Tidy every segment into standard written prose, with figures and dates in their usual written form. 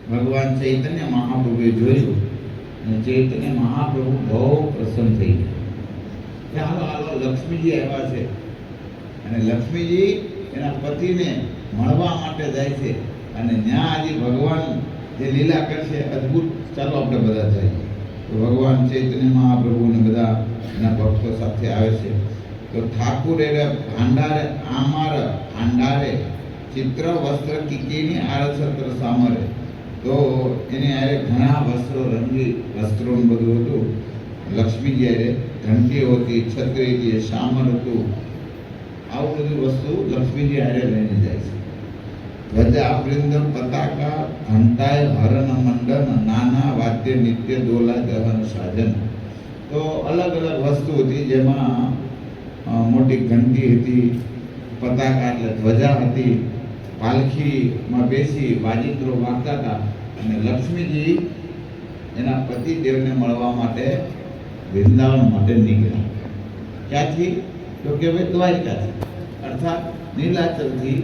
ભગવાન ચૈતન્ય મહાપ્રભુએ જોયું અને ચૈતન્ય મહાપ્રભુ બહુ પ્રસન્ન થઈ ગયા. હાલો હાલો લક્ષ્મીજી આવ્યા છે અને લક્ષ્મીજી એના પતિને મળવા માટે જાય છે અને ત્યાં આજે ભગવાન જે લીલા કરશે અદ્ભુત. ચાલો આપણે બધા જઈએ. તો ભગવાન ચૈતન્ય મહાપ્રભુ ને બધા એના ભક્તો સાથે આવે છે. તો ઠાકુર એટલે ભાંડારે આમાર ભાંડારે ચિત્ર વસ્ત્ર કીકીની આરસત્ર સામરે. તો એને આરે ઘણા વસ્ત્રો રંગી વસ્ત્રો બધું હતું. લક્ષ્મીજી આરે ઘંટીઓ હતી, છત્રી હતી, શામર હતું. આવું બધું વસ્તુ લક્ષ્મીજી આરે લઈને જાય છે. ધ્વજા વૃંદ પતાકા ઘંટાય હરણ મંડન નાના વાદ્ય નિત્ય દોલા દહન સાજન. તો અલગ અલગ વસ્તુ હતી જેમાં મોટી ઘંટી હતી, પતાકા એટલે ધ્વજા હતી, પાલખીમાં બેસી વાજિત્રો વાગતા હતા અને લક્ષ્મીજી એના પતિદેવને મળવા માટે વૃંદાવન માટે નીકળ્યા. ક્યાંથી? તો કે ભાઈ દ્વારિકાથી, અર્થાત નીલાચલથી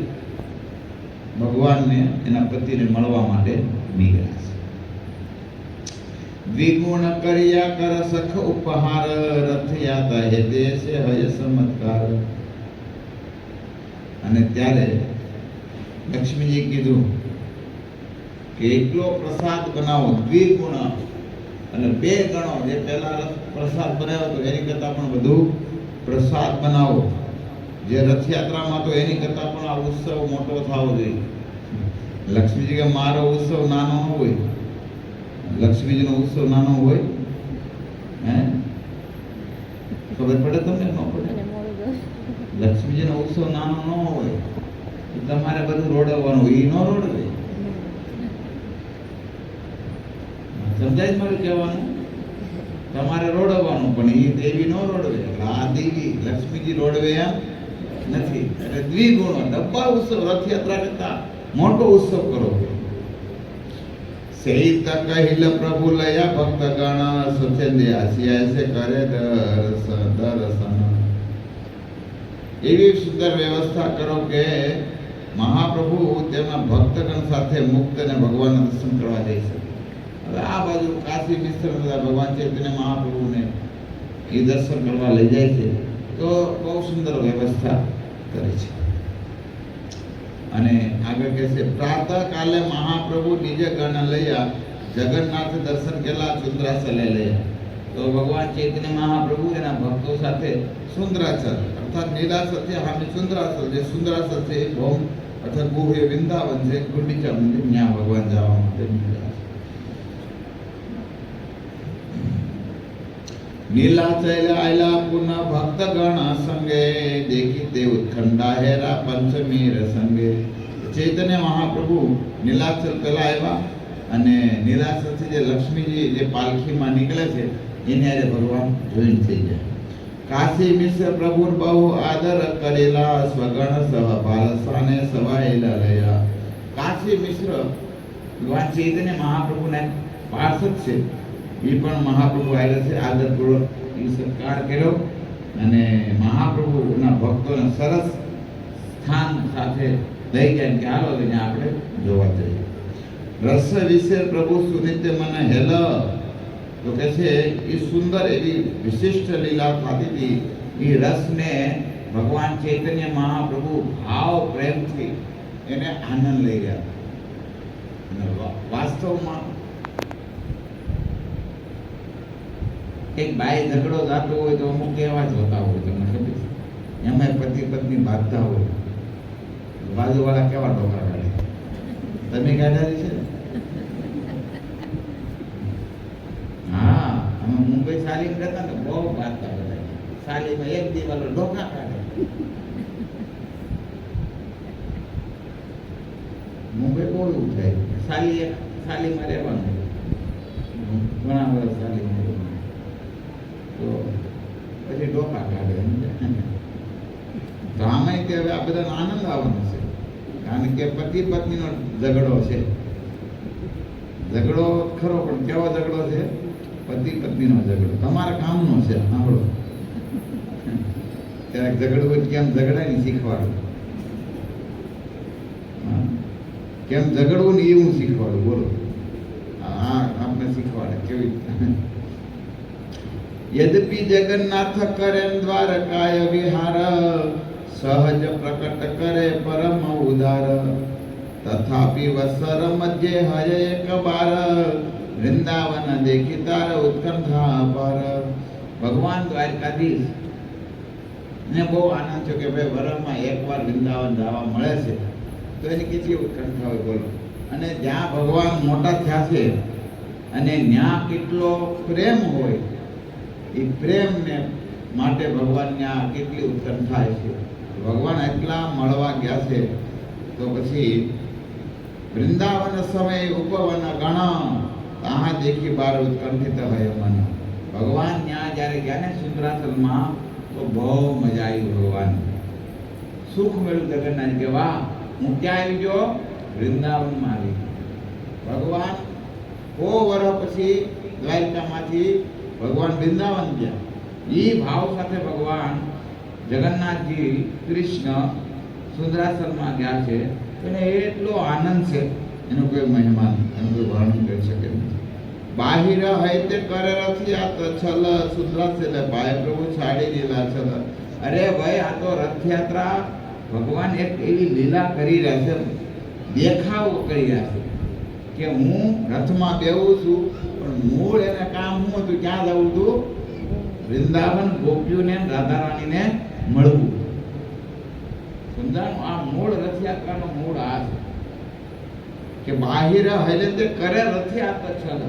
ભગવાનને એના પતિને મળવા માટે નીકળ્યા છે. દ્વિગુણ કર્યા કર સખ ઉપહાર રથયાતા હે દેશે હય ચમત્કાર. અને ત્યારે લક્ષ્મીજી કીધું કે એટલો પ્રસાદ બનાવો, દ્વિગુણ અને 2 ગણો. જે પહેલા પ્રસાદ બનાવ્યો તો એની કરતા પણ વધુ પ્રસાદ બનાવો. જે રથયાત્રામાં તો એની કરતા પણ આ ઉત્સવ મોટો થવો જોઈએ. લક્ષ્મીજી કે મારો ઉત્સવ નાનો ન હોય. લક્ષ્મીજીનો ઉત્સવ નાનો હોય? હે, ખબર પડે તમને? ન પડે. લક્ષ્મીજીનો ઉત્સવ નાનો ન હોય. તમારે બધું રોડવાનું, એ ન રોડવે. સમજાય મારું કહેવાનું? તમારે રોડવાનું, પણ એ દેવી ન રોડવે. આ દેવી લક્ષ્મીજી રોડવે એમ નથી. એટલે દ્વિગુણ ડબ્બા ઉત્સવ, રથયાત્રા કરતા મોટો ઉત્સવ કરો. સહિત કહિલ પ્રભુ લયા ભક્ત ગણ સુચેન્દ્ર આસિયા છે કરે દર્શન. એવી સુંદર વ્યવસ્થા કરો કે મહાપ્રભુ તેમના ભક્તગણ સાથે મુક્ત અને ભગવાનના દર્શન કરવા જઈ શકે. હવે આ બાજુ કાશી મિશ્ર ભગવાન ચૈતન્ય મહાપ્રભુને એ દર્શન કરવા લઈ જાય છે. તો બહુ સુંદર વ્યવસ્થા કરી છે. અને આગળ કહે છે પ્રાતઃ કાલે મહાપ્રભુ નિજ ગણ લયા જગન્નાથ દર્શન કેલા સુંદરાચલે લયા. તો ભગવાન ચૈતન્ય મહાપ્રભુ એના ભક્તો સાથે સુંદરાચલ અર્થાત નીલાચલથી સામે સુંદરાચલ, જે સુંદરાચલ છે એ ભૌમ અથવા ગુહ્ય વૃંદાવન છે, ગુંડીચા મંદિર, ત્યાં ભગવાન જવા માટે નીકળ્યા છે. નીલાચલ આયલા પુનઃ ભક્તગણ સંગે દેખી તે ઉત્ખંડા હેરા પંચમી રસંગે. ચૈતન્ય મહાપ્રભુ નીલાચલ પેલા આવ્યા અને નીલાચલથી જે લક્ષ્મીજી જે પાલખીમાં નીકળે છે એને આજે ભગવાન જોઈન થઈ જાય. કાશી મિશ્ર પ્રભુ બહુ આદર કરેલા સ્વગણ સહ પાલસાને સવાયેલા રહ્યા. કાશી મિશ્ર ભગવાન ચૈતન્ય મહાપ્રભુના પાર્ષદ છે. એ પણ મહાપ્રભુ આવ્યા છે, આદરપૂર્વક એ સત્કાર કર્યો અને મહાપ્રભુના ભક્તોને સરસ સ્થાન સાથે લઈ જાય કે હાલો એને આપણે જોવા જઈએ. રસ વિશે પ્રભુ સુનિત્ય મને હેલ. તો કે છે એ સુંદર એવી વિશિષ્ટ લીલા થતી હતી. એ રસને ભગવાન ચૈતન્ય મહાપ્રભુ ભાવ પ્રેમથી એને આનંદ લઈ ગયા. અને વાસ્તવમાં એક બાઈ ઝઘડો થતો હોય તો અમુક એવા જ હોતા હોય. તમને ખબર છે? એમાં પતિ પત્ની બાંધતા હોય, બાજુવાળા કેવા ટોકા કાઢે. તમે કાઢ્યા છે? હા, અમે મુંબઈ સાલીમ રહેતા ને બહુ બાંધતા બધા. સાલીમાં એક દિવાલો ઢોકા કાઢે. મુંબઈ બહુ એવું થાય. સાલીમાં રહેવાનું, ઘણા વર્ષ સાલીમાં તો પછી ડોકા કાઢે. તો આમાં કે હવે આ બધાનો આનંદ આવવાનો છે, કારણ કે પતિ પત્નીનો ઝઘડો છે. ઝઘડો ખરો, પણ કેવો ઝઘડો છે? પતિ પત્નીનો ઝઘડો. તમારા કામનો છે. સાંભળો, ક્યારેક ઝઘડવું કેમ ઝઘડાય ને શીખવાડું. કેમ ઝઘડવું ને એવું શીખવાડું. બોલો, શીખવાડે કેવી. યદ્યપિ જગન્નાથ કરે દ્વારકાય વિહાર, સહજ પ્રકટ કરે પરમ ઉદાર, તથાપિ વસર મધ્ય હય એક બાર, વૃંદાવન દેખી તાર ઉત્કંઠા અપાર. ભગવાન દ્વારકાધીશ ને બહુ આનંદ છે કે ભાઈ વરસમાં એકવાર વૃંદાવન જવા મળે છે, તો એની કેટલી ઉત્કંઠા હોય બોલો. અને જ્યાં ભગવાન મોટા થયા છે અને ત્યાં કેટલો પ્રેમ હોય, એ પ્રેમને માટે ભગવાન ત્યાં કેટલી ઉત્કંઠા છે. ભગવાન એટલા મળવા ગયા છે તો પછી વૃંદાવન સમય ઉપવન ગણ, તાહા દેખી બાર ઉત્કંઠિત હોય મન. ભગવાન ત્યાં જ્યારે ગયા ને સુંદરાચલમાં તો બહુ મજા આવી. ભગવાન સુખ મળ્યું જગન્નાથ કે વાહ, હું ક્યાં આવી ગયો? વૃંદાવનમાં આવી. ભગવાન કો વર્ષ પછી દ્વારકામાંથી ભગવાન વૃંદાવન ગયા. એ ભાવ સાથે ભગવાન જગન્નાથજી કૃષ્ણ સુંદરાચલમાં ગયા છે. એને એટલો આનંદ છે, એનો કોઈ મહેમાન એનું કોઈ વર્ણન કરી શકે નહીં. બાહિર હોય તે કરે રથયાત છલ, સુંદરાચલ ભાઈ પ્રભુ છાડી દીધા છલ. અરે ભાઈ, આ તો રથયાત્રા ભગવાન એક એવી લીલા કરી રહ્યા છે, દેખાવો કરી રહ્યા છે કે હું રથમાં બેહું છું, પણ મૂળ એને કામ શું હતું? ક્યાં જવું હતું? વૃંદાવન ગોપીઓને રાધા રાણીને મળવું. સમજાણું? આ મૂળ રથયાત્રાનો મૂળ આ છે કે બાહિર હૈલે તે કરે રથયાત્રા છલ.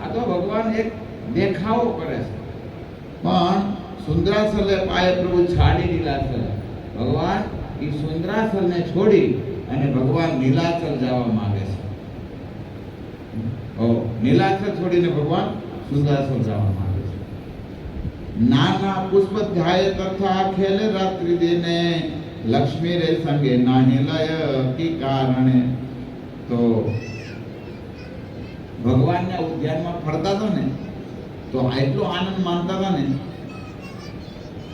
આ તો ભગવાન એક દેખાવો કરે છે, પણ સુંદરાચલે પાયે પ્રભુ છાડી નીલાચલ. ભગવાન એ સુંદરાચલને છોડી અને ભગવાન નીલાચલ જવા માંગે છે. નીલાચલ છોડીને ભગવાન સુંદરાચલ જવા માંગે છે. નાના પુષ્પ ધ્યાય તથા ખેલે રાત્રિ દિને, લક્ષ્મી રે સંગે નાહી લય કી કારણે. તો ભગવાનના ઉદ્યાનમાં ફરતા હતા ને, તો એટલો આનંદ માનતા હતા ને,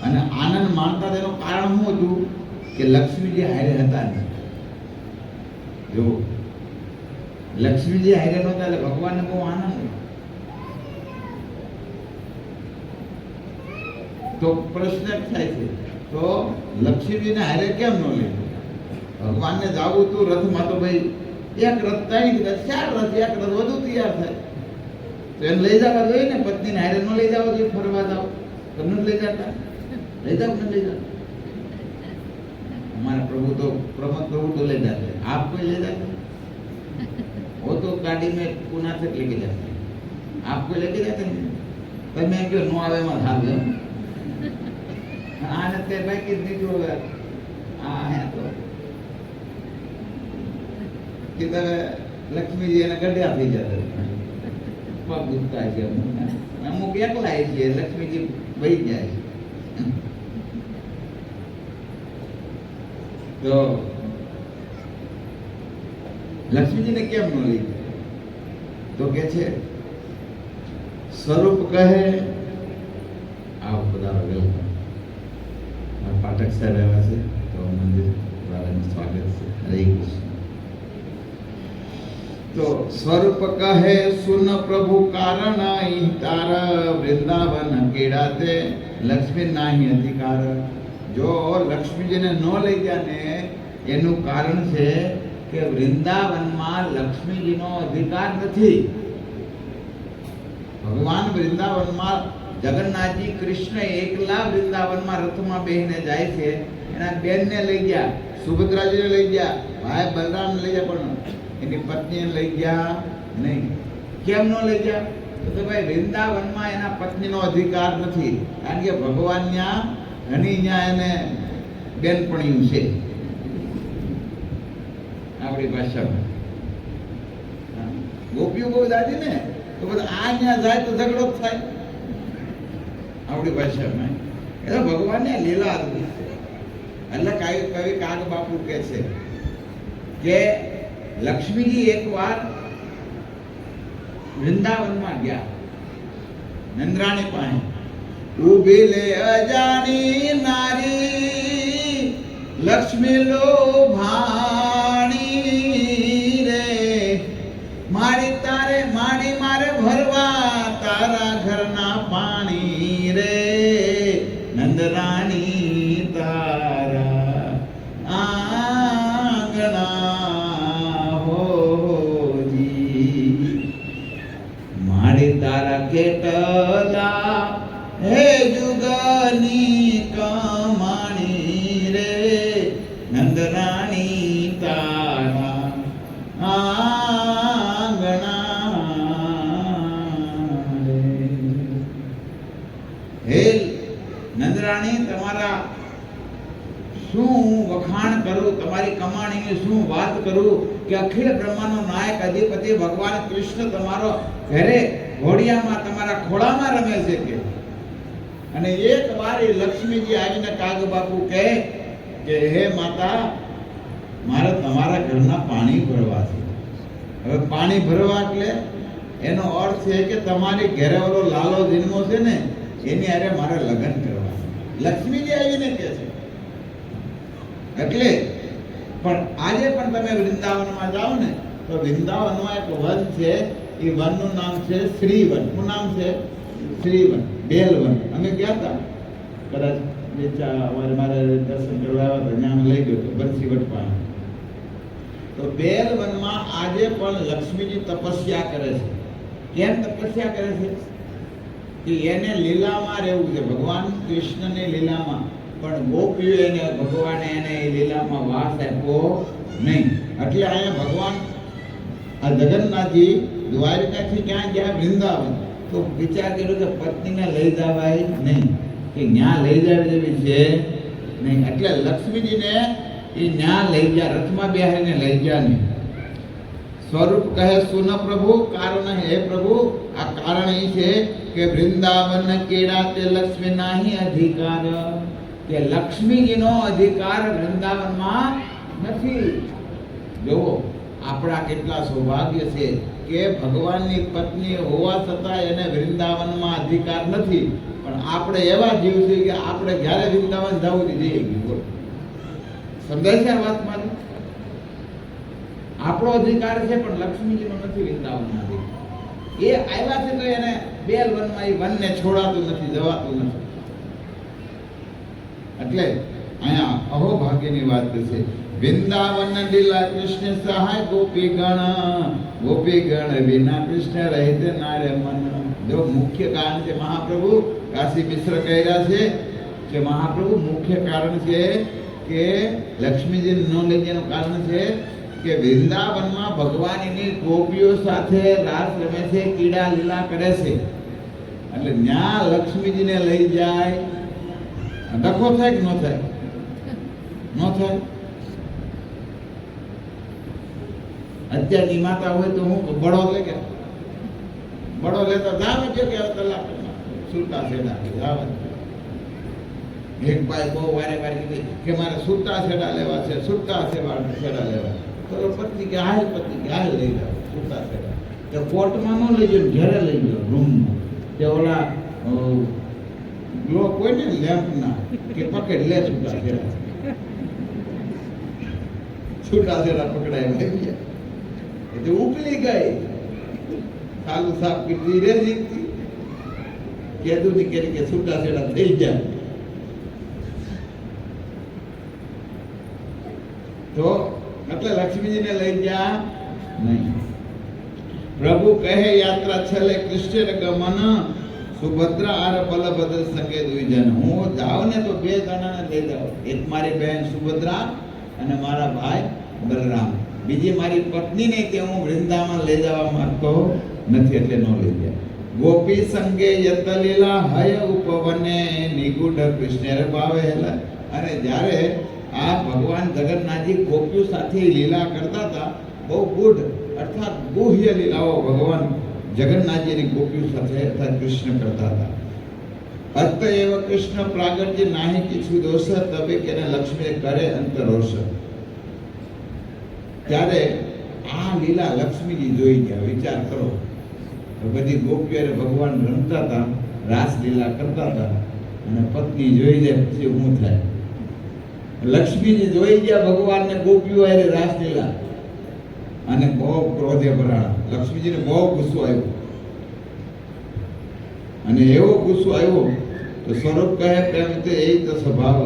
અને આનંદ માનતા તેનું કારણ શું હતું કે લક્ષ્મીજી હારે હતા ને. જો લક્ષ્મીજી હારે નહોતા એટલે ભગવાનને બહુ આનંદ હોય. તો પ્રશ્ન થાય છે, તો લક્ષ્મીજીને હારે કેમ ન લે? ભગવાનને જાવું તું રથમાં, તો ભાઈ એક રથ, 3 રથ, 4 રથ, એક રથ વધુ તૈયાર થાય તો એને લઈ જવા જોઈએ ને. પત્નીને હારે ન લઈ જવા જોઈએ ફરવા જાવ? તમને લઈ જતા? લઈ જાવ ને લઈ જાવ? हमारा प्रभु तो प्रमोद प्रभु तो ले जाते हैं, आप कोई ले जाते हैं? वो तो गाड़ी में पुणे तक लेके जाते हैं, आप कोई लेके जाते हैं? पर मैं क्यों नो आवे मत हाल गए आने ते भाई कितनी जो आ है तो किधर लक्ष्मी जी ने गड्ढा થઈ જતા પગ દુખતા છે અમુક એકલા છે, લક્ષ્મીજી વહી જાય. તો લક્ષ્મીજીને કેમ ન લઈ? તો કે છે સ્વરૂપ કહે. આવો પધારો, વેલકમ. પાઠક સાહેબ આવ્યા છે તો મંદિર વાળાનું સ્વાગત છે. હરે કૃષ્ણ. તો સ્વરૂપ કહે સુન પ્રભુ કારણ તાર, વૃંદાવન કેડાતે લક્ષ્મી નાહી અધિકાર. જો લક્ષ્મીજીને ન લઈ ગયા ને એનું કારણ છે કે વૃંદાવનમાં લક્ષ્મીજીનો અધિકાર નથી. ભગવાન વૃંદાવનમાં જગન્નાથજી કૃષ્ણ એકલા વૃંદાવનમાં રથમાં બેહીને જાય છે. એના બેનને લઈ ગયા, સુભદ્રાજીને લઈ ગયા, ભાઈ બલરામને લઈ ગયા, પણ એની પત્નીને લઈ ગયા નહીં. કેમ ન લઈ ગયા? તો ભાઈ વૃંદાવનમાં એના પત્નીનો અધિકાર નથી, કારણ કે ભગવાન ત્યાં ઘણી ત્યાં એને બેનપણ્યું છે આપણી ભાષામાં. ગોપીઓ બહુ દાદી ને, તો બધા આ ત્યાં જાય તો ઝઘડો થાય આપણી ભાષામાં. એટલે ભગવાનને લીલા હતી. એટલે કવિ કાગ બાપુ કહે છે કે લક્ષ્મીજી એકવાર વૃંદાવનમાં ગયા નંદરાણી પાસે. ઉભી લે અજાણી નારી, લક્ષ્મી લોભાણી રે, માડી તારે માડી મારે ભરવા તારા ઘરના પાણી રે નંદરાણી તારા આંગણા હોજી માડી તારા કેટલા હે જુગની કમાણી રે નંદરાણી તારા હે નંદરાણી તમારા શું વખાણ કરું, તમારી કમાણીની શું વાત કરું કે અખિલ બ્રહ્માંડનો નાયક અધિપતિ ભગવાન કૃષ્ણ તમારો ઘરે ઘોડિયામાં તમારા ખોળામાં રમે છે કે અને એક વાર લક્ષ્મીજી આવીને કાગ બાપુ કહે કે હે માતા મારે તમારા ઘરના પાણી ભરવા છે. હવે પાણી ભરવા એટલે એનો અર્થ છે કે તમારી ઘરે ઓલો લાલો જન્મો છે ને એની હારે મારે લગ્ન કરવા છે. લક્ષ્મીજી આવીને કહે છે. એટલે પણ આજે પણ તમે વૃંદાવનમાં જાઓ ને તો વૃંદાવનમાં એક વન છે, એ વનનું નામ છે શ્રીવન. શું નામ છે? શ્રીવન, બેલવન. અમે ગયા હતા કદાચ મારે દર્શન કરવા આવ્યા હતા, ત્યાં લઈ ગયો તો બરસી વટવા. તો બેલવનમાં આજે પણ લક્ષ્મીજી તપસ્યા કરે છે. કેમ તપસ્યા કરે છે? કે એને લીલામાં રહેવું છે, ભગવાન કૃષ્ણની લીલામાં. પણ ગોપીઓ એને ભગવાને એને લીલામાં વાસ આપ્યો નહીં. એટલે અહીંયા ભગવાન આ જગન્નાથજી દ્વારકાથી ક્યાં ગયા? વૃંદાવન. તો વિચાર કર્યો કે પત્નીને લઈ જવાય નહીં, કે ન્યા લઈ જવા જેવી છે નહીં. એટલે લક્ષ્મીજીને એ ન્યા લઈ ગયા, રથમાં બેહારીને લઈ ગયા નહીં. સ્વરૂપ કહે સુન પ્રભુ કારણ હે પ્રભુ. આ કારણ એ છે કે વૃંદાવન કેડા તે લક્ષ્મી નાહી અધિકાર, કે લક્ષ્મીજીનો અધિકાર વૃંદાવનમાં નથી. જુઓ આપણા કેટલા સૌભાગ્ય છે કે ભગવાનની પત્ની હોવા છતાં એને વૃંદાવનમાં અધિકાર નથી. પણ આપણે એવા જીવ છે કે આપણે જ્યારે વૃંદાવન જવું જઈએ. સમજાય છે આ વાત મારી? આપણો અધિકાર છે પણ લક્ષ્મીજીનો નથી વૃંદાવનનો અધિકાર. એ આવ્યા છે તો એને બેલ વનમાં એ વનને છોડાતું નથી, જવાતું નથી. એટલે અહીંયા અહોભાગ્યની વાત છે. વૃંદાવન લીલા કૃષ્ણ સહાય ગોપી ગણ વિના કૃષ્ણ રહિત નારે મન. જો મુખ્ય કારણ છે મહાપ્રભુ કાશી મિશ્ર કહ્યા છે કે મહાપ્રભુ મુખ્ય કારણ છે કે લક્ષ્મીજી ન લઈ જવાનું કારણ છે કે વૃંદાવનમાં ભગવાનની ગોપીઓ સાથે રાસ રમે છે, કીડા લીલા કરે છે. એટલે ન્યા લક્ષ્મીજીને લઈ જાય, ડખો થાય કે ન થાય? ન થાય. અત્યારની માતા હોય તો હું બળો લે કે બળો લેતા જાવ છે કે કલાક છૂટા છેડા જાવ. એક ભાઈ બહુ વારે વારે કીધી કે મારે છૂટા છેડા લેવા છે, છૂટા છેડા લેવા. તો પત્ની કે હાલ, પત્ની કે હાલ લઈ જાવ છૂટા છેડા. તો કોર્ટમાં ન લઈ જાવ, ઘરે લઈ જાવ રૂમમાં. તે ઓલા ગ્લો કોઈ ને લેમ્પના કે પકડ લે છૂટા છેડા. છૂટા છેડા પકડાય લઈ ગયા. એટલે ઉપલી ગઈ ખાલું સાફ કરી રે જીતી કેદું ની કરી કે છૂટા છેડા થઈ જાય. તો એટલે લક્ષ્મીજીને લઈ ગયા નહીં. પ્રભુ કહે યાત્રા છલે કૃષ્ણ ગમન સુભદ્રા આર બલભદ્ર સંગે દ્વિજન. હું જાઉં ને તો બે જણાને લઈ જાઉં, એક મારી બહેન સુભદ્રા અને મારા ભાઈ બલરામ. બીજી મારી પત્નીને કે હું વૃંદાવન લઈ જવા માંગતો નથી, એટલે ન લઈ ગયા. ગોપી સંગે યત લીલા હય ઉપવને નિગુઢ કૃષ્ણ ભાવેલા. અને જ્યારે આ ભગવાન જગન્નાથજી ગોપીઓ સાથે લીલા કરતા હતા, બહુ ગુઢ અર્થાત ગુહ્ય લીલાઓ ભગવાન જગન્નાથજીની ગોપીઓ સાથે અર્થાત કૃષ્ણ કરતા હતા. અતએવ કૃષ્ણ પ્રાગટ્ય નાહી કિછુ દોષ તબે કેને લક્ષ્મી કરે અંતરોષ. ત્યારે આ લીલા લક્ષ્મીજી જોઈ ગયા. વિચાર કરો, બધી ગોપીઓ ભગવાન રમતા હતા, રાસ લીલા કરતા હતા, અને પત્ની જોઈ જાય પછી શું થાય? લક્ષ્મીજી જોઈ ગયા ભગવાનને ગોપીઓ રાસ લીલા, અને બહુ ક્રોધે ભરાણા. લક્ષ્મીજીને બહુ ગુસ્સો આવ્યો, અને એવો ગુસ્સો આવ્યો તો સ્વરૂપ કહે પ્રેમ તો એ તો સ્વભાવ,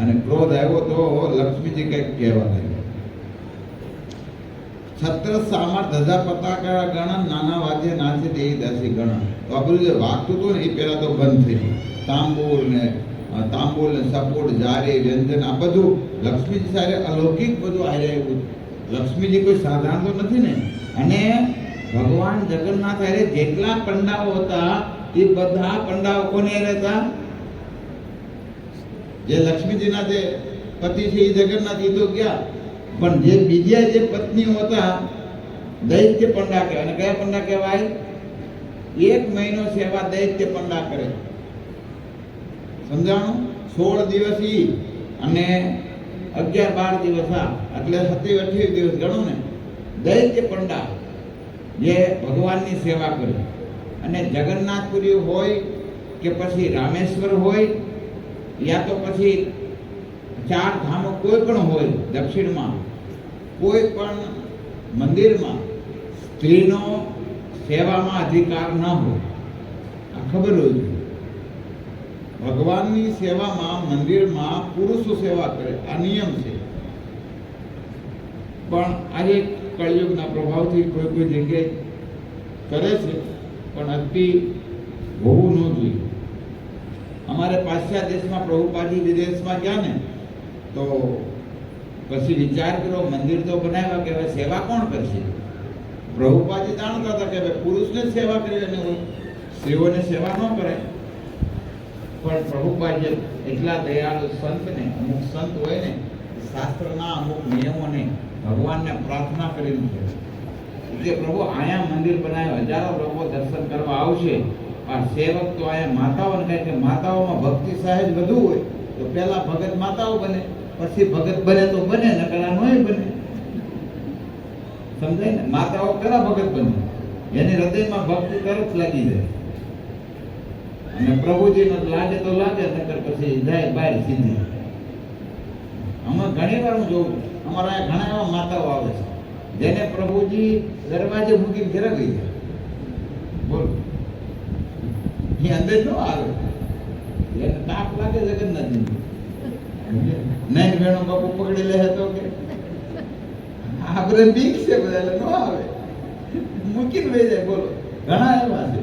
અને ક્રોધ આવ્યો તો લક્ષ્મીજી કંઈક કહેવા લાગ્યા. છત્ર સામા ધજા પતાકા ગણ, નાના વાદ્ય નાચે તે દાસી ગણ. તો આ બધું જે વાગતું હતું ને એ પહેલા તો બંધ થઈ ગયું. તાંબુલ ને સપોર્ટ, જારી, વ્યંજન, આ બધું લક્ષ્મીજી સાથે અલૌકિક બધું આવી રહ્યું. લક્ષ્મીજી કોઈ સાધારણ તો નથી ને. અને ભગવાન જગન્નાથ હારે જેટલા પંડાઓ હતા એ બધા પંડાઓ કોને રહેતા? જે લક્ષ્મીજીના જે પતિ છે એ જગન્નાથ, એ તો ગયા, પણ જે બીજા જે પત્નીઓ હતા દૈત્ય પંડા કહેવાય. અને કયા પંડા કહેવાય? 1 મહિનો સેવા દૈત્ય પંડા કરે. સમજાણું? 16 દિવસ ઈ અને 11-12 દિવસ આ, એટલે 27-28 દિવસ ગણો ને. દૈત્ય પંડા જે ભગવાનની સેવા કરે. અને જગન્નાથપુરી હોય કે પછી રામેશ્વર હોય યા તો પછી 4 ધામો કોઈ પણ હોય, દક્ષિણમાં કોઈ પણ મંદિરમાં સ્ત્રીનો સેવામાં અધિકાર ન હોય. આ ખબર હોય છે. ભગવાનની સેવામાં મંદિરમાં પુરુષો સેવા કરે, આ નિયમ છે. પણ આજે કળિયુગના પ્રભાવથી કોઈ કોઈ જગ્યાએ કરે છે, પણ અતિ હોવું ન જોઈએ. અમારે પાશ્ચાત્ય દેશમાં પ્રભુપાદજી વિદેશમાં ગયા ને તો પછી વિચાર કર્યો, મંદિર તો બનાવ્યા કે હવે સેવા કોણ કરશે? પ્રભુપાદજી જાણતા હતા કે ભાઈ પુરુષને જ સેવા કરી, અને સ્ત્રીઓને સેવા ન કરે. પણ પ્રભુપાદજી એટલા દયાળુ સંત ને, અમુક સંત હોય ને શાસ્ત્રના અમુક નિયમોને ભગવાનને પ્રાર્થના કરીને કે પ્રભુ અહીંયા મંદિર બનાવ્યું, હજારો લોકો દર્શન કરવા આવશે, આ સેવક તો અહીંયા માતાઓને કહે કે માતાઓમાં ભક્તિ સહેજ વધુ હોય તો પહેલા ભગત માતાઓ બને, પછી ભગત બને તો બને, નકર નોય બને. સમજાય ને? માતાઓ પેલા ભગત બને, એની હૃદયમાં ભક્તિ તરત લાગી જાય, અને પ્રભુજીને લાગે તો લાગે, નકર પછી જાય બહાર સીધી. અમે ઘણી વાર હું જોઉં, અમારા ઘણા એવા માતાઓ આવે છે જેને પ્રભુજી દરવાજે મૂકીને ઘરે ગઈ જાય. બોલો, એ અંદર ન આવે, એને તાપ લાગે જગન્નાથજી નહીં વેણો બાપુ પકડી લે તો કે આ બધા બીક છે, બધા એટલે ન આવે, મૂકીને વહી જાય. બોલો, ઘણા એવા છે.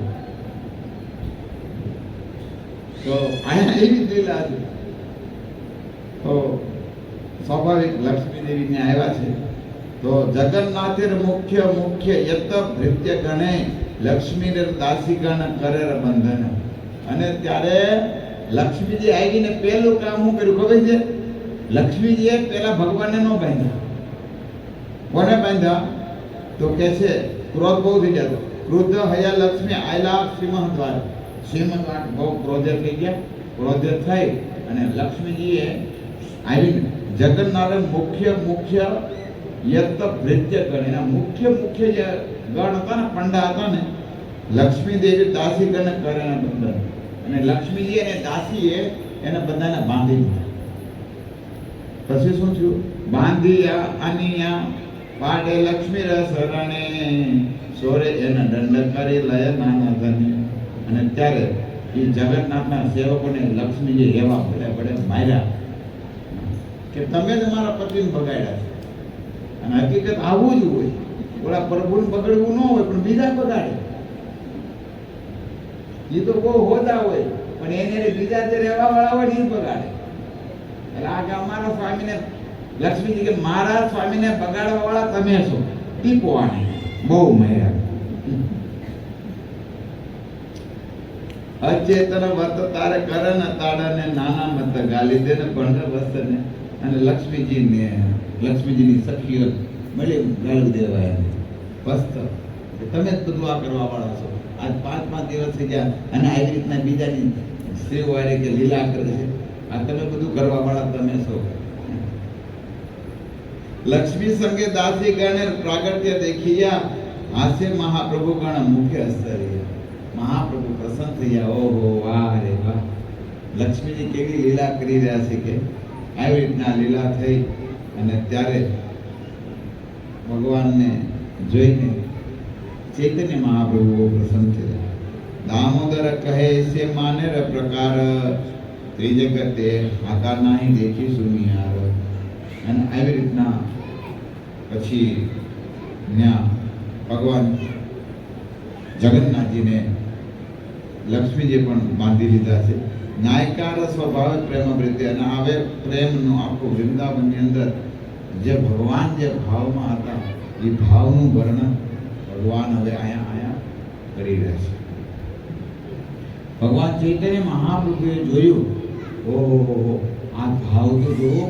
તો અહીંયા એવી લીલા છે. તો સ્વાભાવિક લક્ષ્મી દેવીને આવ્યા છે. તો જગન્નાથેર મુખ્ય મુખ્ય યત ભૃત્ય ગણે, લક્ષ્મી દાસી ગણ કરે બંધન. અને ત્યારે લક્ષ્મીજી આવીને પહેલું કામ શું કર્યું ખબર છે? લક્ષ્મીજીએ પહેલા ભગવાનને ન બાંધ્યા. કોને બાંધ્યા? તો કે છે ક્રોધ બહુ થઈ જતો. ક્રોધ હયા લક્ષ્મી આયલા સિંહ દ્વાર. સિંહ દ્વાર બહુ ક્રોધે થઈ ગયા. ક્રોધે થઈ અને લક્ષ્મીજીએ આવીને જગન્નાથે મુખ્ય મુખ્ય યત ભૃત્ય ગણ, એના મુખ્ય મુખ્ય જે ગણ હતા ને, પંડા હતા ને, લક્ષ્મી દેવી દાસી ગણ કરે બંધન. અને લક્ષ્મીજી અને દાસીએ એને બધાને બાંધી દીધા. પછી શું થયું? બાંધિયા અનિયા પાડે લક્ષ્મી રસરણે, સોરે એના દંડ કરી લય નાના ધને. અને ત્યારે એ જગન્નાથના સેવકોને લક્ષ્મીજી એવા પડે માર્યા કે તમે જ મારા પતિને બગાડ્યા છે. અને હકીકત આવું જ હોય, ઓલા પ્રભુને બગડવું ન હોય પણ બીજા બગાડે. એ તો બહુ હોદા હોય પણ એને બીજા જે રહેવા વાળા હોય એ બગાડે. એટલે આ કે અમારા સ્વામીને લક્ષ્મીજી કે મારા સ્વામીને બગાડવા વાળા તમે છો, ટીપો આને બહુ માર્યા. અચેતન વર્ત તારે કરન તાળને નાના મત ગાલી દે ને ભણર વસ્તને. અને લક્ષ્મીજીની સખીઓ મળી ગાળી દેવાય વસ્ત, તમે જ બધું આ કરવા વાળા છો. આજ 5 દિવસ થઈ ગયા અને આવી રીતના બીજાની સ્ત્રીઓ વાળે કે લીલા કરે છે. આ તમે બધું કરવા વાળા તમે છો. લક્ષ્મી સંગે દાસી ગણ પ્રાગટ્ય દેખિયા, હાસ્ય મહાપ્રભુ ગણ મુખ્ય સ્તરીય. મહાપ્રભુ પ્રસન્ન થયા. ઓહો, વાહ રે વાહ, લક્ષ્મીજી કેવી લીલા કરી રહ્યા છે. કે આવી રીતના લીલા થઈ અને ત્યારે ભગવાનને જોઈને ચૈતન્ય મહાપ્રભુઓ પ્રસન્ન થયા. દામોદર કહે છે માનેર પ્રકાર, ત્રિજગતે હાકા નાહી દેખી સુનિયાર. અને આવી રીતના પછી ત્યાં ભગવાન જગન્નાથજીને લક્ષ્મીજી પણ બાંધી લીધા છે. નાયકાર સ્વભાવ પ્રેમ પ્રીતિ, અને હવે પ્રેમનું આખું વૃંદાવનની અંદર જે ભગવાન જે ભાવમાં હતા એ ભાવનું વર્ણન ભગવાન હવે અહીંયા કરી રહ્યા છે. ભગવાન ચૈતન્ય મહાપ્રભુએ જોયું, ઓહો આ ભાવ તો જોવો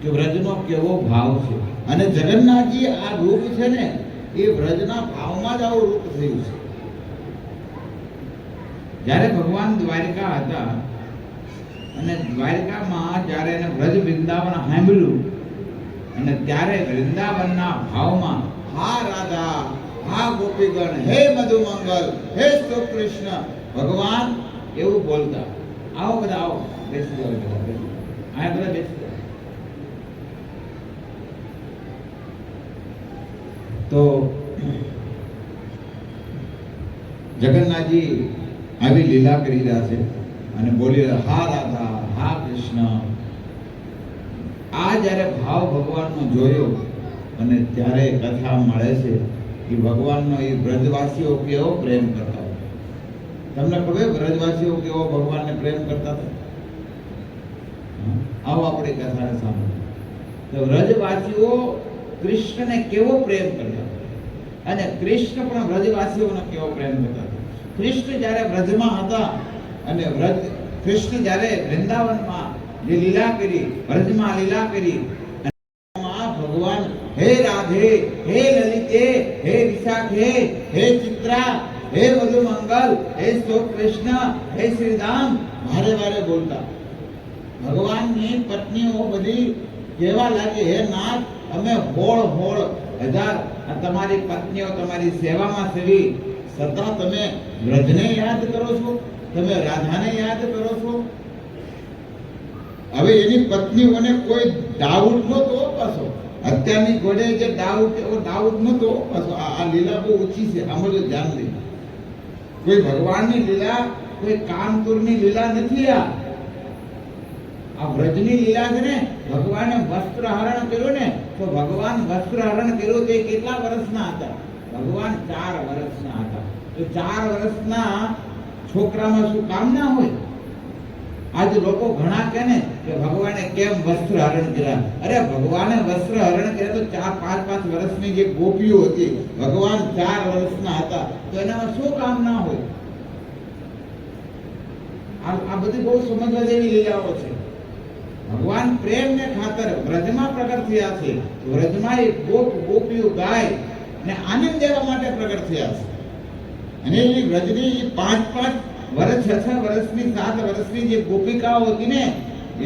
કે વ્રજનો કેવો ભાવ છે. અને જગન્નાથજી આ રૂપ છે ને એ વ્રજના ભાવમાં જ આવું રૂપ થયું છે. જ્યારે ભગવાન દ્વારિકા હતા અને દ્વારિકામાં જ્યારે એને વ્રજ વૃંદાવન સાંભળ્યું અને ત્યારે વૃંદાવનના ભાવમાં હા રાધા, હા ગોપીગણ, હે મધુમંગલ, હે શ્રી કૃષ્ણ, ભગવાન એવું બોલતા. આવો બધા આવો, બેસી જાઓ બધા, આ બધા બેસી જાઓ. તો જગન્નાથજી આવી લીલા કરી રહ્યા છે અને બોલી રહ્યા, હા રાધા, હા કૃષ્ણ. આ જ્યારે ભાવ ભગવાનનો જોયો અને ત્યારે કથા મળે છે કે ભગવાનનો એ બ્રજવાસીઓ કેવો પ્રેમ કરતા હતા. તમને ખબર બ્રજવાસીઓ કેવો ભગવાનને પ્રેમ કરતા હતા? આવો આપણી કથાને સાંભળો. તો બ્રજવાસીઓ કૃષ્ણને કેવો પ્રેમ કરતા હતા અને કૃષ્ણ પણ બ્રજવાસીઓને કેવો પ્રેમ કરતા હતા. કૃષ્ણ જ્યારે બ્રજમાં હતા અને કૃષ્ણ જ્યારે વૃંદાવનમાં જે લીલા કરી, બ્રજમાં લીલા કરી, ભગવાન હે રાધે, હે લલિતે, હે વિશાખે, હે ચિત્રા, હે મધુમંગલ, હે શ્રી કૃષ્ણ, હે શ્રીરામ વારે વારે બોલતા. ભગવાનની પત્નીઓ બધી કહેવા લાગી, હે નાથ, અમે હોળ હજાર તમારી પત્નીઓ તમારી સેવામાં સેવી, છતાં તમે વ્રજને યાદ કરો છો, તમે રાધાને યાદ કરો છો. હવે એની પત્નીઓને કોઈ ડાઉટ નહોતો પાછો. અત્યારની ઘોડે જે ડાઉટ નહોતો પાછો. આ લીલા બહુ ઓછી છે, સાંભળજો ધ્યાન દઈ. કોઈ ભગવાનની લીલા, કોઈ કામતુરની લીલા નથી. આ વ્રજની લીલા છે ને. ભગવાને વસ્ત્ર હરણ કર્યું ને, તો ભગવાન વસ્ત્ર હરણ કર્યું તે કેટલા વર્ષના હતા? ભગવાન 4 વર્ષના હતા. તો 4 વર્ષના છોકરામાં શું કામ ના હોય? આજ લોકો ઘણા કહે ને કે ભગવાને કેમ વસ્ત્ર હરણ કર્યા. અરે ભગવાને વસ્ત્ર હરણ કર્યા તો 4-5 વર્ષની જે ગોપીઓ હતી, ભગવાન 4 વર્ષના હતા, તો એનામાં શું કામ ના હોય? આ બધી બહુ સમજવા જેવી લીલાઓ છે. ભગવાન પ્રેમને ખાતર વ્રજમાં પ્રગટ થયા છે. વ્રજમાં એક ગોપીઓ ગાય અને આનંદ દેવા માટે પ્રગટ થયા છે. અને એ વ્રજની 5-5 વર્ષ, 6 વર્ષની, 7 વર્ષની જે ગોપિકાઓ હતી ને,